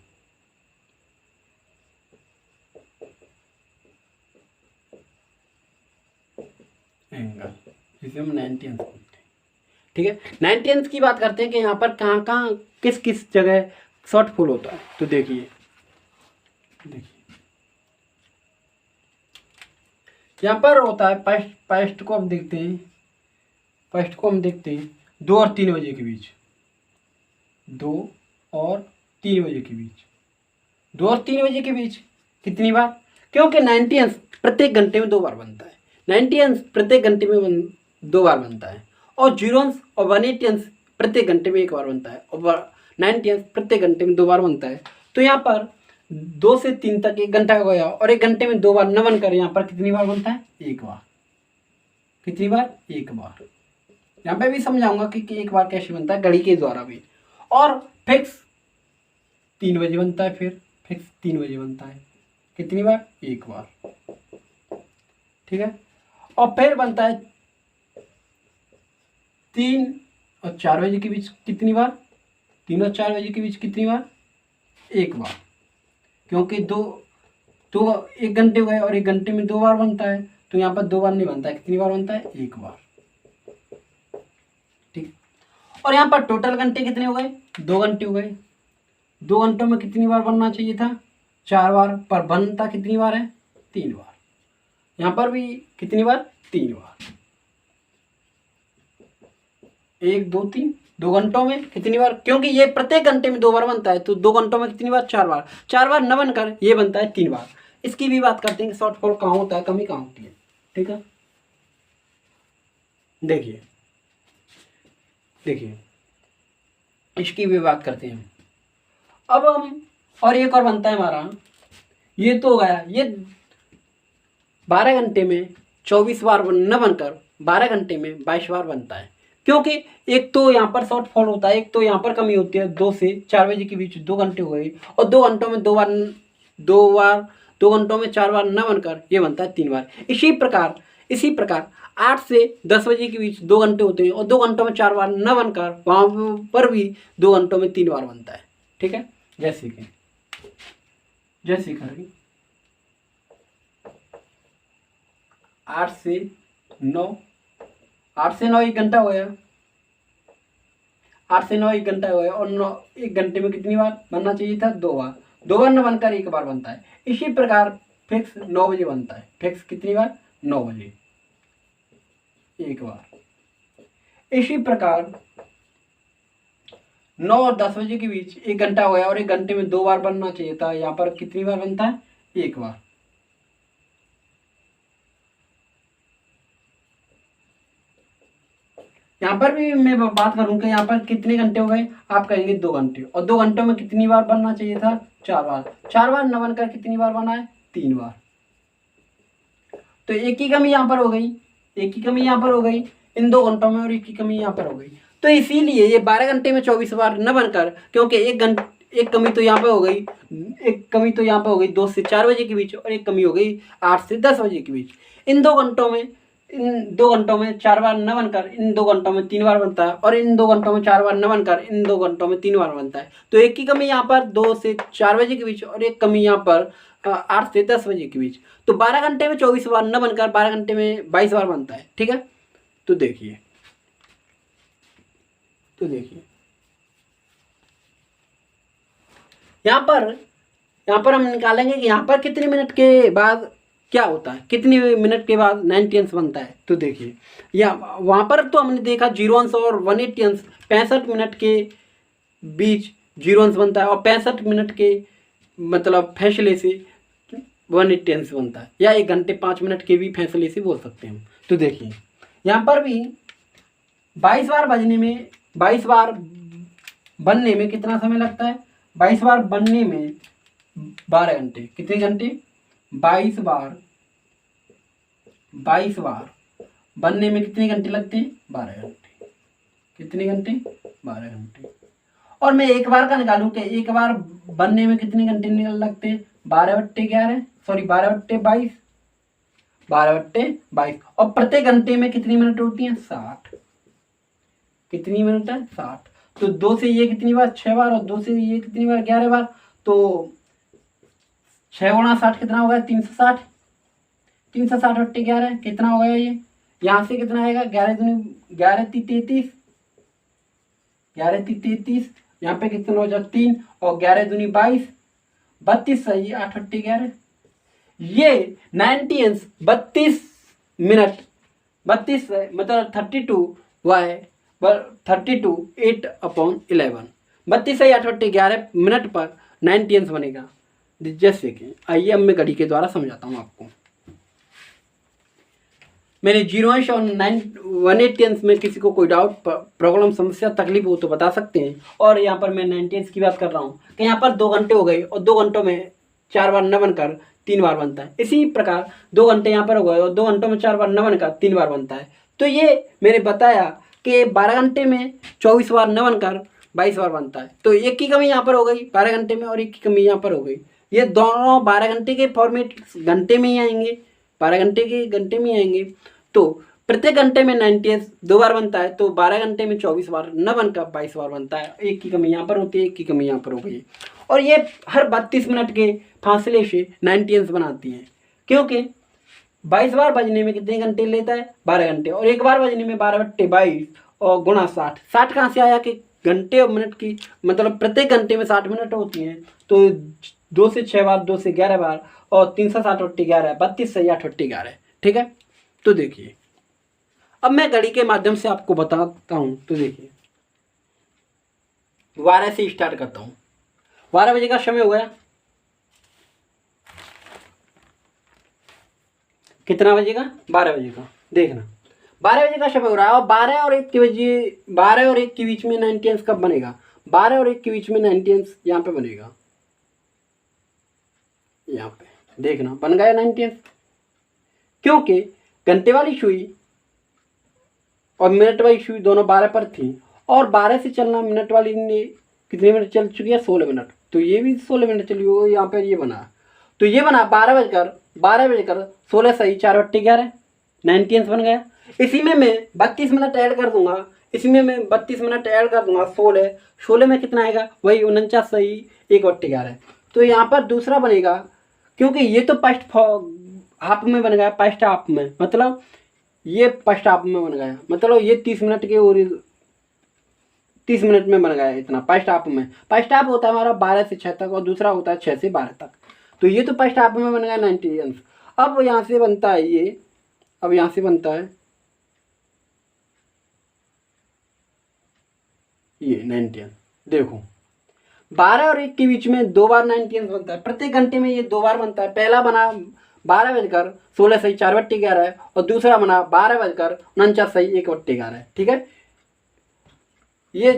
एंगल जिसे हम 90 अंश बोलते हैं। ठीक है। 90th की बात करते हैं कि यहाँ पर कहाँ कहाँ किस किस जगह शॉर्ट फॉल होता है। तो देखिए यहाँ पर होता है फर्स्ट को हम देखते हैं, 2 और 3 बजे के बीच, 2 और 3 बजे के बीच, 2 और 3 बजे के बीच कितनी बार, क्योंकि 90th प्रत्येक घंटे में 2 बार बनता है, 90th प्रत्येक घंटे में 2 बार बनता है, और 0th और 180th प्रत्येक घंटे में 1 बार बनता है, और 90th प्रत्येक घंटे में 2 बार बनता है। तो यहाँ पर 2 से 3 तक 1 घंटा हो गया, और 1 घंटे में 2 बार न बनकर यहाँ पर कितनी बार बनता है, 1 बार। कितनी बार, 1 बार। यहाँ पे भी समझाऊंगा कि 1 बार कैसे बनता है घड़ी के द्वारा भी। और फिक्स 3 बजे बनता है, फिर फिक्स 3 बजे बनता है, कितनी बार, 1 बार। ठीक है। और फिर बनता है 3 और 4 बजे के बीच, कितनी बार, 3 और 4 बजे के बीच कितनी बार, 1 बार, क्योंकि 1 घंटे हुए और 1 घंटे में 2 बार बनता है, तो यहाँ पर 2 बार नहीं बनता है, कितनी बार बनता है, 1 बार। ठीक। और यहाँ पर टोटल घंटे कितने हो गए, 2 घंटे हो गए। 2 घंटों में कितनी बार बनना चाहिए था, 4 बार, पर बनता कितनी बार है, 3 बार। यहाँ पर भी कितनी बार, 3 बार। 1 2 3, 2 घंटों में कितनी बार, क्योंकि ये प्रत्येक घंटे में 2 बार बनता है, तो 2 घंटों में कितनी बार, 4 बार। 4 बार न बनकर ये बनता है 3 बार। इसकी भी बात करते हैं कि शॉर्टफॉल कहाँ होता है, कमी कहाँ होती है। ठीक है। देखिए इसकी भी बात करते हैं अब हम। और एक और बनता है हमारा, ये तो हो गया, ये 12 घंटे में 24 बार न बनकर 12 घंटे में 22 बार बनता है, क्योंकि एक तो यहाँ पर शॉर्टफॉल होता है, एक तो यहाँ पर कमी होती है। 2 से 4 बजे के बीच 2 घंटे हो गए, और 2 घंटों में 2 घंटों में 4 बार न बनकर ये बनता है 3 बार। इसी प्रकार 8 से 10 बजे के बीच 2 घंटे होते हैं, और 2 घंटों में 4 बार न बनकर वहाँ पर भी 2 घंटों में 3 बार बनता है। ठीक है। जैसे कि 8 से 9 1 घंटा हो गया, 8 से 9 1 घंटा हो गया, और 1 घंटे में कितनी बार बनना चाहिए था, 2 बार। 2 बार न बनकर 1 बार बनता है। इसी प्रकार फिक्स 9 बजे बनता है, फिक्स कितनी बार, 9 बजे 1 बार। इसी प्रकार 9 और 10 बजे के बीच 1 घंटा हो गया, और 1 घंटे में 2 बार बनना चाहिए था, यहाँ पर कितनी बार बनता है, 1 बार। यहाँ पर भी मैं बात करूँ कि यहाँ पर कितने घंटे हो गए, आप कहेंगे 2 घंटे, और 2 घंटों में कितनी बार बनना चाहिए था, 4 बार। 4 बार न बनकर कितनी बार बना है, 3 बार। तो एक ही कमी यहाँ पर हो गई, इन 2 घंटों में, और एक ही कमी यहाँ पर हो गई। तो इसीलिए ये 12 घंटे में 24 बार न बनकर, क्योंकि एक कमी तो यहाँ पे हो गई, 2 से 4 बजे के बीच, और एक कमी हो गई 8 से 10 बजे के बीच। इन 2 घंटों में 4 बार न बनकर इन 2 घंटों में 3 बार बनता है, और इन 2 घंटों में 4 बार न बनकर इन 2 घंटों में 3 बार बनता है। तो एक ही कमी यहाँ पर 2 से 4 बजे के बीच, और एक कमी यहाँ पर 8 से 10 बजे के बीच। तो 12 घंटे में 24 बार न बनकर 12 घंटे में 22 बार बनता है। ठीक है। तो देखिए यहाँ पर हम निकालेंगे कि यहाँ पर कितने मिनट के बाद क्या होता है, कितने मिनट के बाद 90 बनता है। तो देखिए वहाँ पर तो हमने देखा 0 और 180, 65 मिनट के बीच 0 बनता है, और 65 मिनट के मतलब फैसले से 180 बनता है, या 1 घंटे 5 मिनट के भी फैसले से बोल सकते हैं हम। तो देखिए यहाँ पर भी 22 बार बनने में कितना समय लगता है, 22 बार बनने में 12 घंटे। कितने घंटे, 22 बार बनने में कितने घंटे लगते हैं, 12 घंटे। कितने घंटे, 12 घंटे। और मैं एक बार का निकालूं कि एक बार बनने में कितने घंटे लगते हैं, 12/22, 12/22। और प्रत्येक घंटे में कितनी मिनट होती हैं, 60। कितनी मिनट है, 60। तो 2 से ये कितनी बार, 6 बार, और 2 से ये कितनी बार, 11 बार। तो 6 गुणा 60 कितना हो गया, 360। 360/11 कितना हो गया, ये यहाँ से कितना आएगा, 11 × 3 = 33। 11 × 33, यहाँ पे कितना हो जाए 3, और 11 दूनी 22, 32 सही, 8 8 11। ये 90 32 मिनट, 32 मतलब 32 8/11, 32 सही 8 8 11 मिनट पर 90 बनेगा। जैसे कि आइए अब मैं घड़ी के द्वारा समझाता हूँ आपको। मेरे 0 अंश और 180 अंश में किसी को कोई डाउट, प्रॉब्लम, समस्या, तकलीफ हो तो बता सकते हैं। और यहाँ पर मैं 90 अंश की बात कर रहा हूँ कि यहाँ पर 2 घंटे हो गए और 2 घंटों में 4 बार न बनकर 3 बार बनता है। इसी प्रकार 2 घंटे यहाँ पर हो गए और 2 घंटों में 4 बार न बनकर 3 बार बनता है। तो ये मैंने बताया कि 12 घंटे में 24 बार न बनकर 22 बार बनता है। तो एक की कमी यहाँ पर हो गई 12 घंटे में और एक की कमी यहाँ पर हो गई। ये दोनों 12 घंटे के फॉर्मेट घंटे में ही आएंगे, 12 घंटे के घंटे में आएंगे। तो प्रत्येक घंटे में 90 2 बार बनता है, तो 12 घंटे में 24 बार न बनकर 22 बार बनता है। एक की कमी यहाँ पर होती है, एक की कमी यहाँ पर हो गई। और ये हर 32 मिनट के फासले से 90 बनाती हैं, क्योंकि 22 बार बजने में कितने घंटे लेता है 12 घंटे, और एक बार बजने में 12 बट्टे 22 और गुणा 60। 60 कहाँ से आया कि घंटे और मिनट की, मतलब प्रत्येक घंटे में 60 मिनट होती हैं। तो 2 से 6 बार, 2 से 11 बार और 3 से 7 8 11, 32 से 8 8 11। ठीक है, तो देखिए अब मैं घड़ी के माध्यम से आपको बताता हूं। तो देखिए 12 से स्टार्ट करता हूं। 12 बजे का समय हो गया, कितना बजे का 12 बजे का। देखना 12 बजे का समय हो रहा है और 12 और 1 के बजे, 12 और 1 के बीच में 90 कब बनेगा, 12 और 1 के बीच में 90 यहाँ पे बनेगा। यहाँ पे देखना बन गया 90, क्योंकि घंटे वाली सुई और मिनट वाली सुई दोनों 12 पर थी, और 12 से चलना मिनट वाली ने कितने मिनट चल चुकी है 16 मिनट, तो ये भी 16 मिनट चली होगी। यहाँ पर ये बना, तो ये बना 12 बजकर 16 सही 4 बट्टे 11, 90 बन गया। इसी में मैं 32 मिनट ऐड कर दूंगा, इसी में मैं 32 मिनट ऐड कर दूंगा 16 में कितना आएगा वही 49 सही 1 बट्टे 11। तो यहाँ पर दूसरा बनेगा, क्योंकि ये तो फर्स्ट हाफ में बन गया, फर्स्ट हाफ में, मतलब ये फर्स्ट हाफ में बन गया, मतलब ये 30 मिनट के और 30 मिनट में बन गया इतना फर्स्ट हाफ में। फर्स्ट हाफ होता है हमारा 12 से 6 तक और दूसरा होता है 6 से 12 तक। तो ये तो फर्स्ट हाफ में बन गया 90 अंश। अब यहाँ से बनता है ये, अब यहाँ से बनता है ये 90 अंश। देखो 12 और 1 के बीच में 2 बार 90 अंश बनता है, प्रत्येक घंटे में ये 2 बार बनता है। पहला बना 12 बजकर 16 सही 4 बट्टे 11 और दूसरा बना 12 बजकर 49 सही 1 बट्टे 11। ठीक है, ये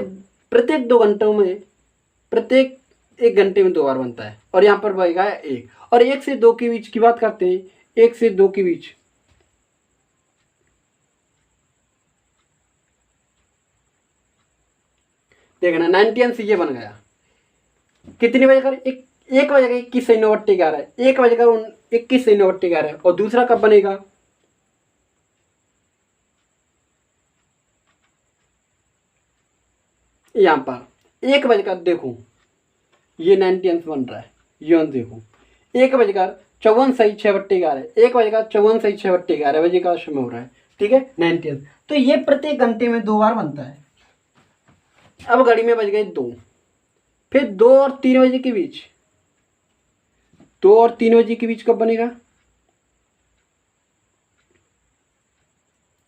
प्रत्येक 2 घंटों में, प्रत्येक 1 घंटे में 2 बार बनता है। और यहाँ पर बनेगा 1, और 1 से 2 के बीच की बात करते हैं। 1 से 2 के बीच देखना 90 अंश ये बन गया। कितने बजे कर 1 बजे का 21 सही 9 बट्टे 11, 1 बजे का 21 सही 9 बट्टे 11। और दूसरा कब बनेगा, यहाँ पर 1 बजे का, देखो ये 90 अंश बन रहा है। ये देखो 1 बजे का 54 सही 6 बट्टे 11, 1 बजे का 54 सही 6 बट्टे 11 बजे का समय हो रहा है। ठीक है, 90 अंश। तो ये प्रत्येक घंटे में 2 बार बनता है। अब घड़ी में बज गए 2, फिर 2 और 3 बजे के बीच, 2 और 3 बजे के बीच कब बनेगा,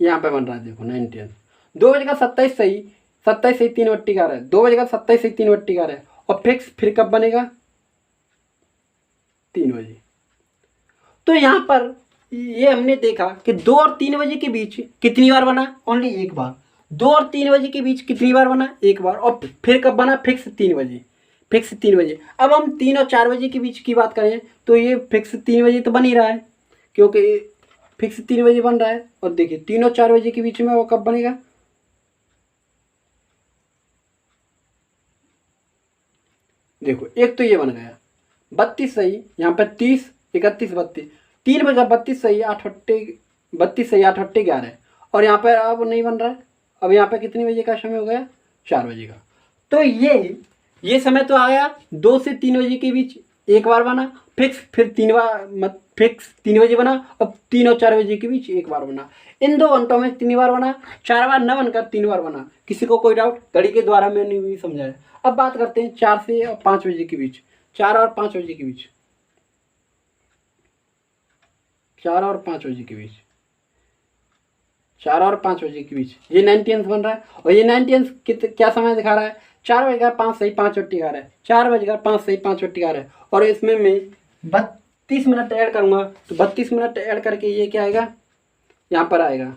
यहाँ पे बन रहा है देखो 90 अंश। 2 बजे का 27 सही 3 बट्टे 11, 2 बजे का 27 सही 3 बट्टे 11 और फिक्स फिर कब बनेगा 3 बजे। तो यहाँ पर ये हमने देखा कि 2 और 3 बजे के बीच कितनी बार बना, ओनली 1 बार। 2 और 3 बजे के बीच कितनी बार बना, 1 बार। और फिर कब बना, फिक्स 3 बजे, फिक्स 3 बजे। अब हम 3 और 4 बजे के बीच की बात करें तो ये फिक्स 3 बजे तो बन ही रहा है, क्योंकि फिक्स 3 बजे बन रहा है। और देखिए 3 और 4 बजे के बीच में वो कब बनेगा, देखो एक तो ये बन गया 32 सही, यहाँ पर 30 31 32, 3 बजे 32 सही 8 बट्टे 32 सही 8 बट्टे 11। और यहाँ पर अब नहीं बन रहा है। अब यहाँ पे कितने बजे का समय हो गया, 4 बजे का। तो ये समय तो आया 2 से 3 बजे के बीच 1 बार बना, फिक्स फिर 3 बार फिक्स 3 बजे बना और 3 और 4 बजे के बीच एक बार बना। इन 2 घंटों में 3 बार बना, 4 बार न बनकर 3 बार बना। किसी को कोई डाउट? घड़ी के द्वारा मैंने भी समझाया। अब बात करते हैं 4 से और 5 बजे के बीच, 4 और 5 बजे के बीच, 4 और 5 बजे के बीच, 4 और 5 बजे के बीच ये 90 बन रहा है। और ये 90 क्या समय दिखा रहा है? 4 बजकर 5 सही 5 वट्टी आ रहा है, 4 बजकर 5 सही 5 वट्टी आ रहा है। और इसमें मैं 32 मिनट ऐड करूँगा, तो 32 मिनट ऐड करके ये क्या आएगा? यहाँ पर आएगा,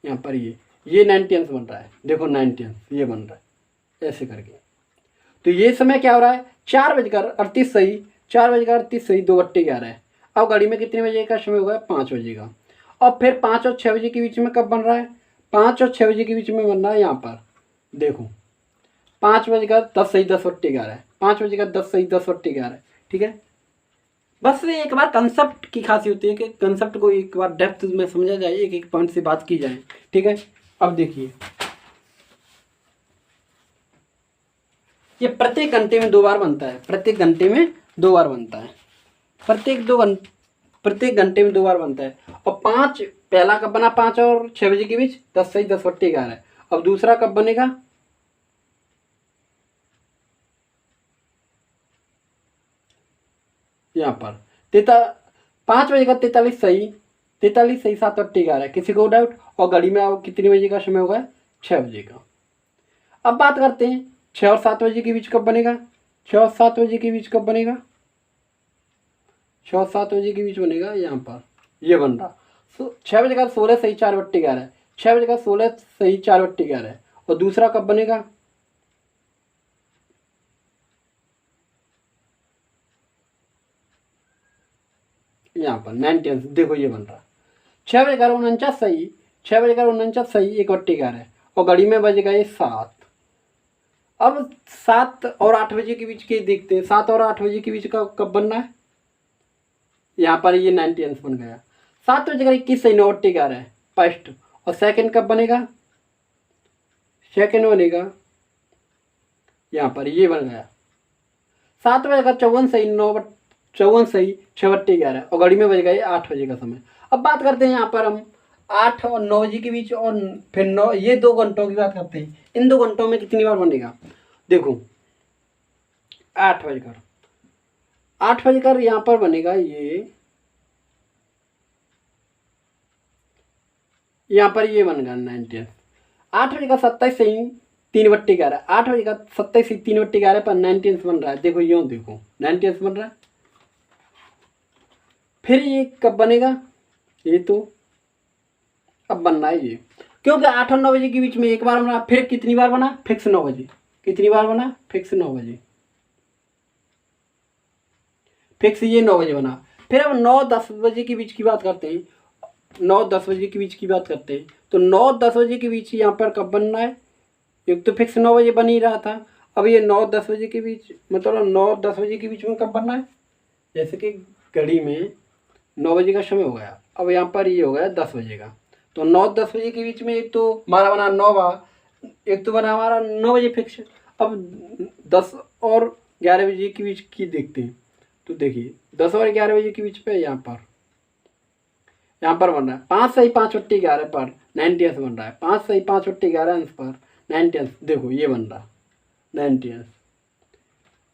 यहाँ पर ये 90 बन रहा है। देखो 90 ये बन रहा है ऐसे करके। तो ये समय क्या हो रहा है? 4 बजकर 38 सही, 4 बजकर 38 सही 2 बट्टे 11 है। अब घड़ी में कितने बजे का समय होगा? 5 बजे का। और फिर 5 और 6 बजे के बीच में कब बन रहा है? 5 और 6 बजे के बीच में बन रहा है यहाँ पर। देखो 5 बजकर 10 सही 10 बट्टे 11 है, 5 बजकर 10 सही 10 बट्टे 11 है। ठीक है, बस एक बार कंसेप्ट की खासियत होती है कि कंसेप्ट को एक बार डेप्थ में समझा जाए, एक एक पॉइंट से बात की जाए। ठीक है, अब देखिए ये प्रत्येक घंटे में 2 बार बनता है, प्रत्येक घंटे में 2 बार बनता है, प्रत्येक घंटे में 2 बार बनता है। और 5 पहला कब बना? 5 और 6 बजे के बीच 10 सही 10 बट्टे 11 है। अब दूसरा कब बनेगा? यहाँ पर 5 बजे का 43 सही 7 बट्टे 11 है। किसी को डाउट? और घड़ी में अब कितने बजे का समय होगा? 6 बजे का। अब बात करते हैं 6 और 7 बजे के बीच कब बनेगा? 6 और 7 बजे के बीच कब बनेगा? 6 और 7 बजे के बीच बनेगा यहाँ पर, ये बन रहा। 6 बजे का 16 सही 4 बट्टे 11 है, 6 बजे का 16 सही 4 बट्टे 11 है। और दूसरा कब बनेगा? यहाँ पर 90 देखो ये बन रहा। 6 बजे का 49 सही, 6 बजे का 49 सही 1 बट्टे 11 है। और घड़ी में बजेगा ये 7। अब 7 और 8 बजे के बीच के देखते हैं, 7 और 8 बजे के बीच का कब बनना है? यहाँ पर ये 90 बन गया। 7 बजे का 21 सही 9 बट्टे 11 है फर्स्ट। और सेकंड कब बनेगा? सेकंड बनेगा यहाँ पर, ये बन गया 7 बजे का 54 सही 54 सही 6 बट्टे 11 और घड़ी में बज गए 8 बजे का समय। अब बात करते हैं यहाँ पर हम 8 और 9 बजे के बीच और फिर 9, ये 2 घंटों की बात करते हैं। इन 2 घंटों में कितनी बार बनेगा? देखो 8 बजकर यहाँ पर बनेगा यहाँ पर ये बनेगा 90। 8 बजे का 27 सही 3 बट्टे 11, 8 बजे का 27 सही 3 बट्टे 11 पर 90 बन रहा है। देखो यूँ देखो 90 बन रहा है। फिर ये कब बनेगा? ये तो अब बनना है ये, क्योंकि 8 और 9 बजे के बीच में एक बार बना। फिर कितनी बार बना? फिक्स 9 बजे। कितनी बार बना? फिक्स 9 बजे। फिक्स ये 9 बजे बना। फिर अब 9-10 बजे के बीच की बात करते हैं, 9-10 बजे के बीच की बात करते हैं। तो 9-10 बजे के बीच यहाँ पर कब बनना है? एक तो फिक्स 9 बजे बन ही रहा था, अब ये 9-10 बजे के बीच, मतलब 9-10 बजे के बीच में कब बनना है? जैसे कि घड़ी में 9 बजे का समय हो गया, अब यहाँ पर ये हो गया 10 बजे का। तो 9-10 बजे के बीच में एक तो हमारा बना 9 बार, एक तो बना हमारा 9 बजे फिक्स। अब 10 और 11 बजे के बीच की देखते हैं, तो देखिए 10 और 11 बजे के बीच पे यहाँ पर बन रहा है 5 सही 5 बट्टे 11 पर 90 बन रहा है। 5 सही 5 बट्टे 11 अंश पर 90, देखो ये बन रहा 90।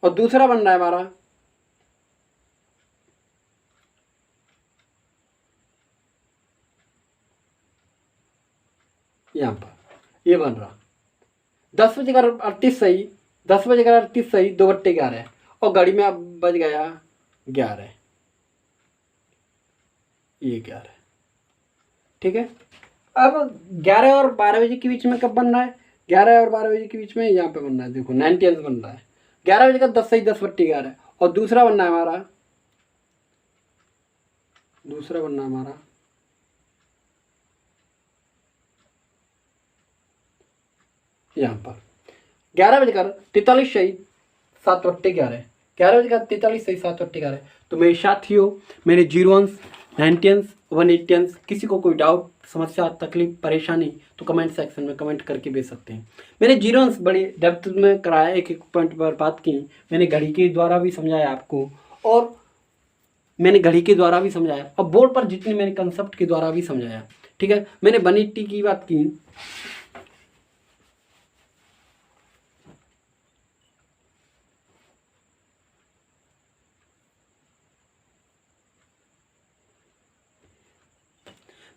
और दूसरा बन रहा है हमारा यहाँ पर, ये बन रहा 10 बजे का 38 सही 10 बजे का 38 सही 2 बट्टे 11 है। और घड़ी में अब बज गया 11, ये 11। ठीक है, अब 11 और 12 बजे के बीच में कब बन रहा है? 11 और 12 बजे के बीच में यहाँ पे बन रहा है, देखो 90 बन रहा है। 11 बजे का 10 सही 10 बट्टे 11 है। और दूसरा बनना है हमारा यहाँ पर 11 बजे का 43 सही 7 बट्टे 11, 11 बजे का 43 सही 7 बट्टे 11। तो मेरे साथियों, मेरे 01s 90s 180s, किसी को कोई डाउट, समस्या, तकलीफ, परेशानी तो कमेंट सेक्शन में कमेंट करके भेज सकते हैं। मैंने 01s बड़े डेप्थ में कराया, एक एक पॉइंट पर बात की, मैंने घड़ी के द्वारा भी समझाया आपको। और मैंने घड़ी के द्वारा भी समझाया और बोर्ड पर जितने मैंने कंसेप्ट के द्वारा भी समझाया। ठीक है, मैंने 180 की बात की।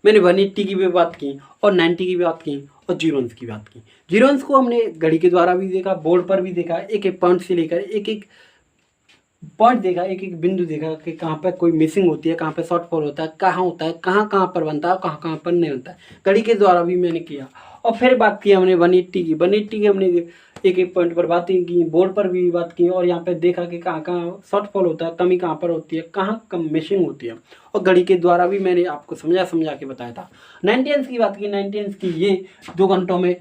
मैंने 180 की भी बात की और 90 की भी बात की और जीरोन्स की बात की। जीरोन्स को हमने घड़ी के द्वारा भी देखा, बोर्ड पर भी देखा, एक एक पॉइंट से लेकर एक एक पॉइंट देखा, एक एक बिंदु देखा कि कहाँ पर कोई मिसिंग होती है, कहाँ पर शॉर्टफॉल होता है, कहाँ होता है, कहाँ कहाँ पर बनता है, कहाँ कहाँ पर नहीं बनता है। घड़ी के द्वारा भी मैंने किया। और फिर बात की हमने 180 की। 180 की हमने एक एक पॉइंट पर बातें की, बोर्ड पर भी बात की और यहाँ पे देखा कि कहाँ कहाँ शॉर्टफॉल होता है, कमी कहाँ पर होती है, कहाँ कम मिसिंग होती है। और घड़ी के द्वारा भी मैंने आपको समझा के बताया था। 90 की बात की। 90 की ये 2 घंटों में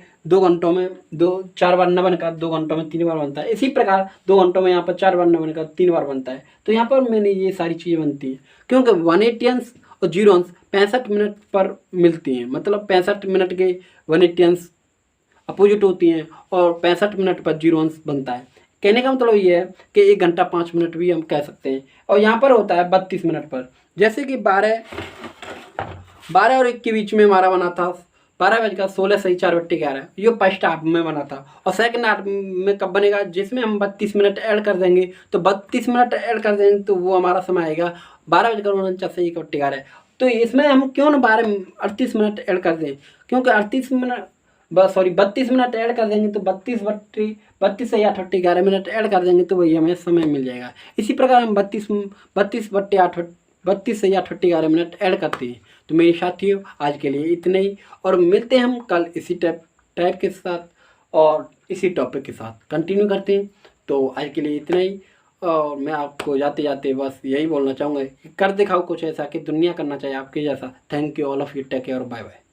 4 बार न बनकर 2 घंटों में 3 बार बनता है। इसी प्रकार 2 घंटों में यहाँ पर 4 बार न बनकर 3 बार बनता है। तो यहाँ पर मैंने ये सारी चीज़ें बनती हैं क्योंकि 180 और जीरोन्स 65 मिनट पर मिलती हैं। मतलब 65 मिनट के 180 अपोजिट होती हैं और 65 मिनट पर जीरोन्स बनता है। कहने का मतलब ये है कि 1 घंटा 5 मिनट भी हम कह सकते हैं। और यहाँ पर होता है 32 मिनट पर। जैसे कि 12 और 1 के बीच में हमारा बना था 12:16 सही 4/11। ये फर्स्ट हाफ में बना था। और सेकंड हाफ में कब बनेगा, जिसमें हम 32 मिनट ऐड कर देंगे। तो 32 मिनट ऐड कर देंगे तो वो हमारा समय आएगा 12:49 सही 1/11। तो इसमें हम क्यों ना 38 मिनट ऐड कर दें, क्योंकि 32 मिनट ऐड कर देंगे तो 32 से 8/11 मिनट ऐड कर देंगे तो वही हमें समय मिल जाएगा। इसी प्रकार हम 32 से 8/11 मिनट ऐड करते हैं। तो मेरे साथियों आज के लिए इतना ही और मिलते हैं हम कल इसी टाइप के साथ और इसी टॉपिक के साथ कंटिन्यू करते हैं। तो आज के लिए इतना ही और मैं आपको जाते जाते बस यही बोलना चाहूँगा कि कर दिखाओ कुछ ऐसा कि दुनिया करना चाहिए आपके जैसा। Thank you all of you, take care, bye bye.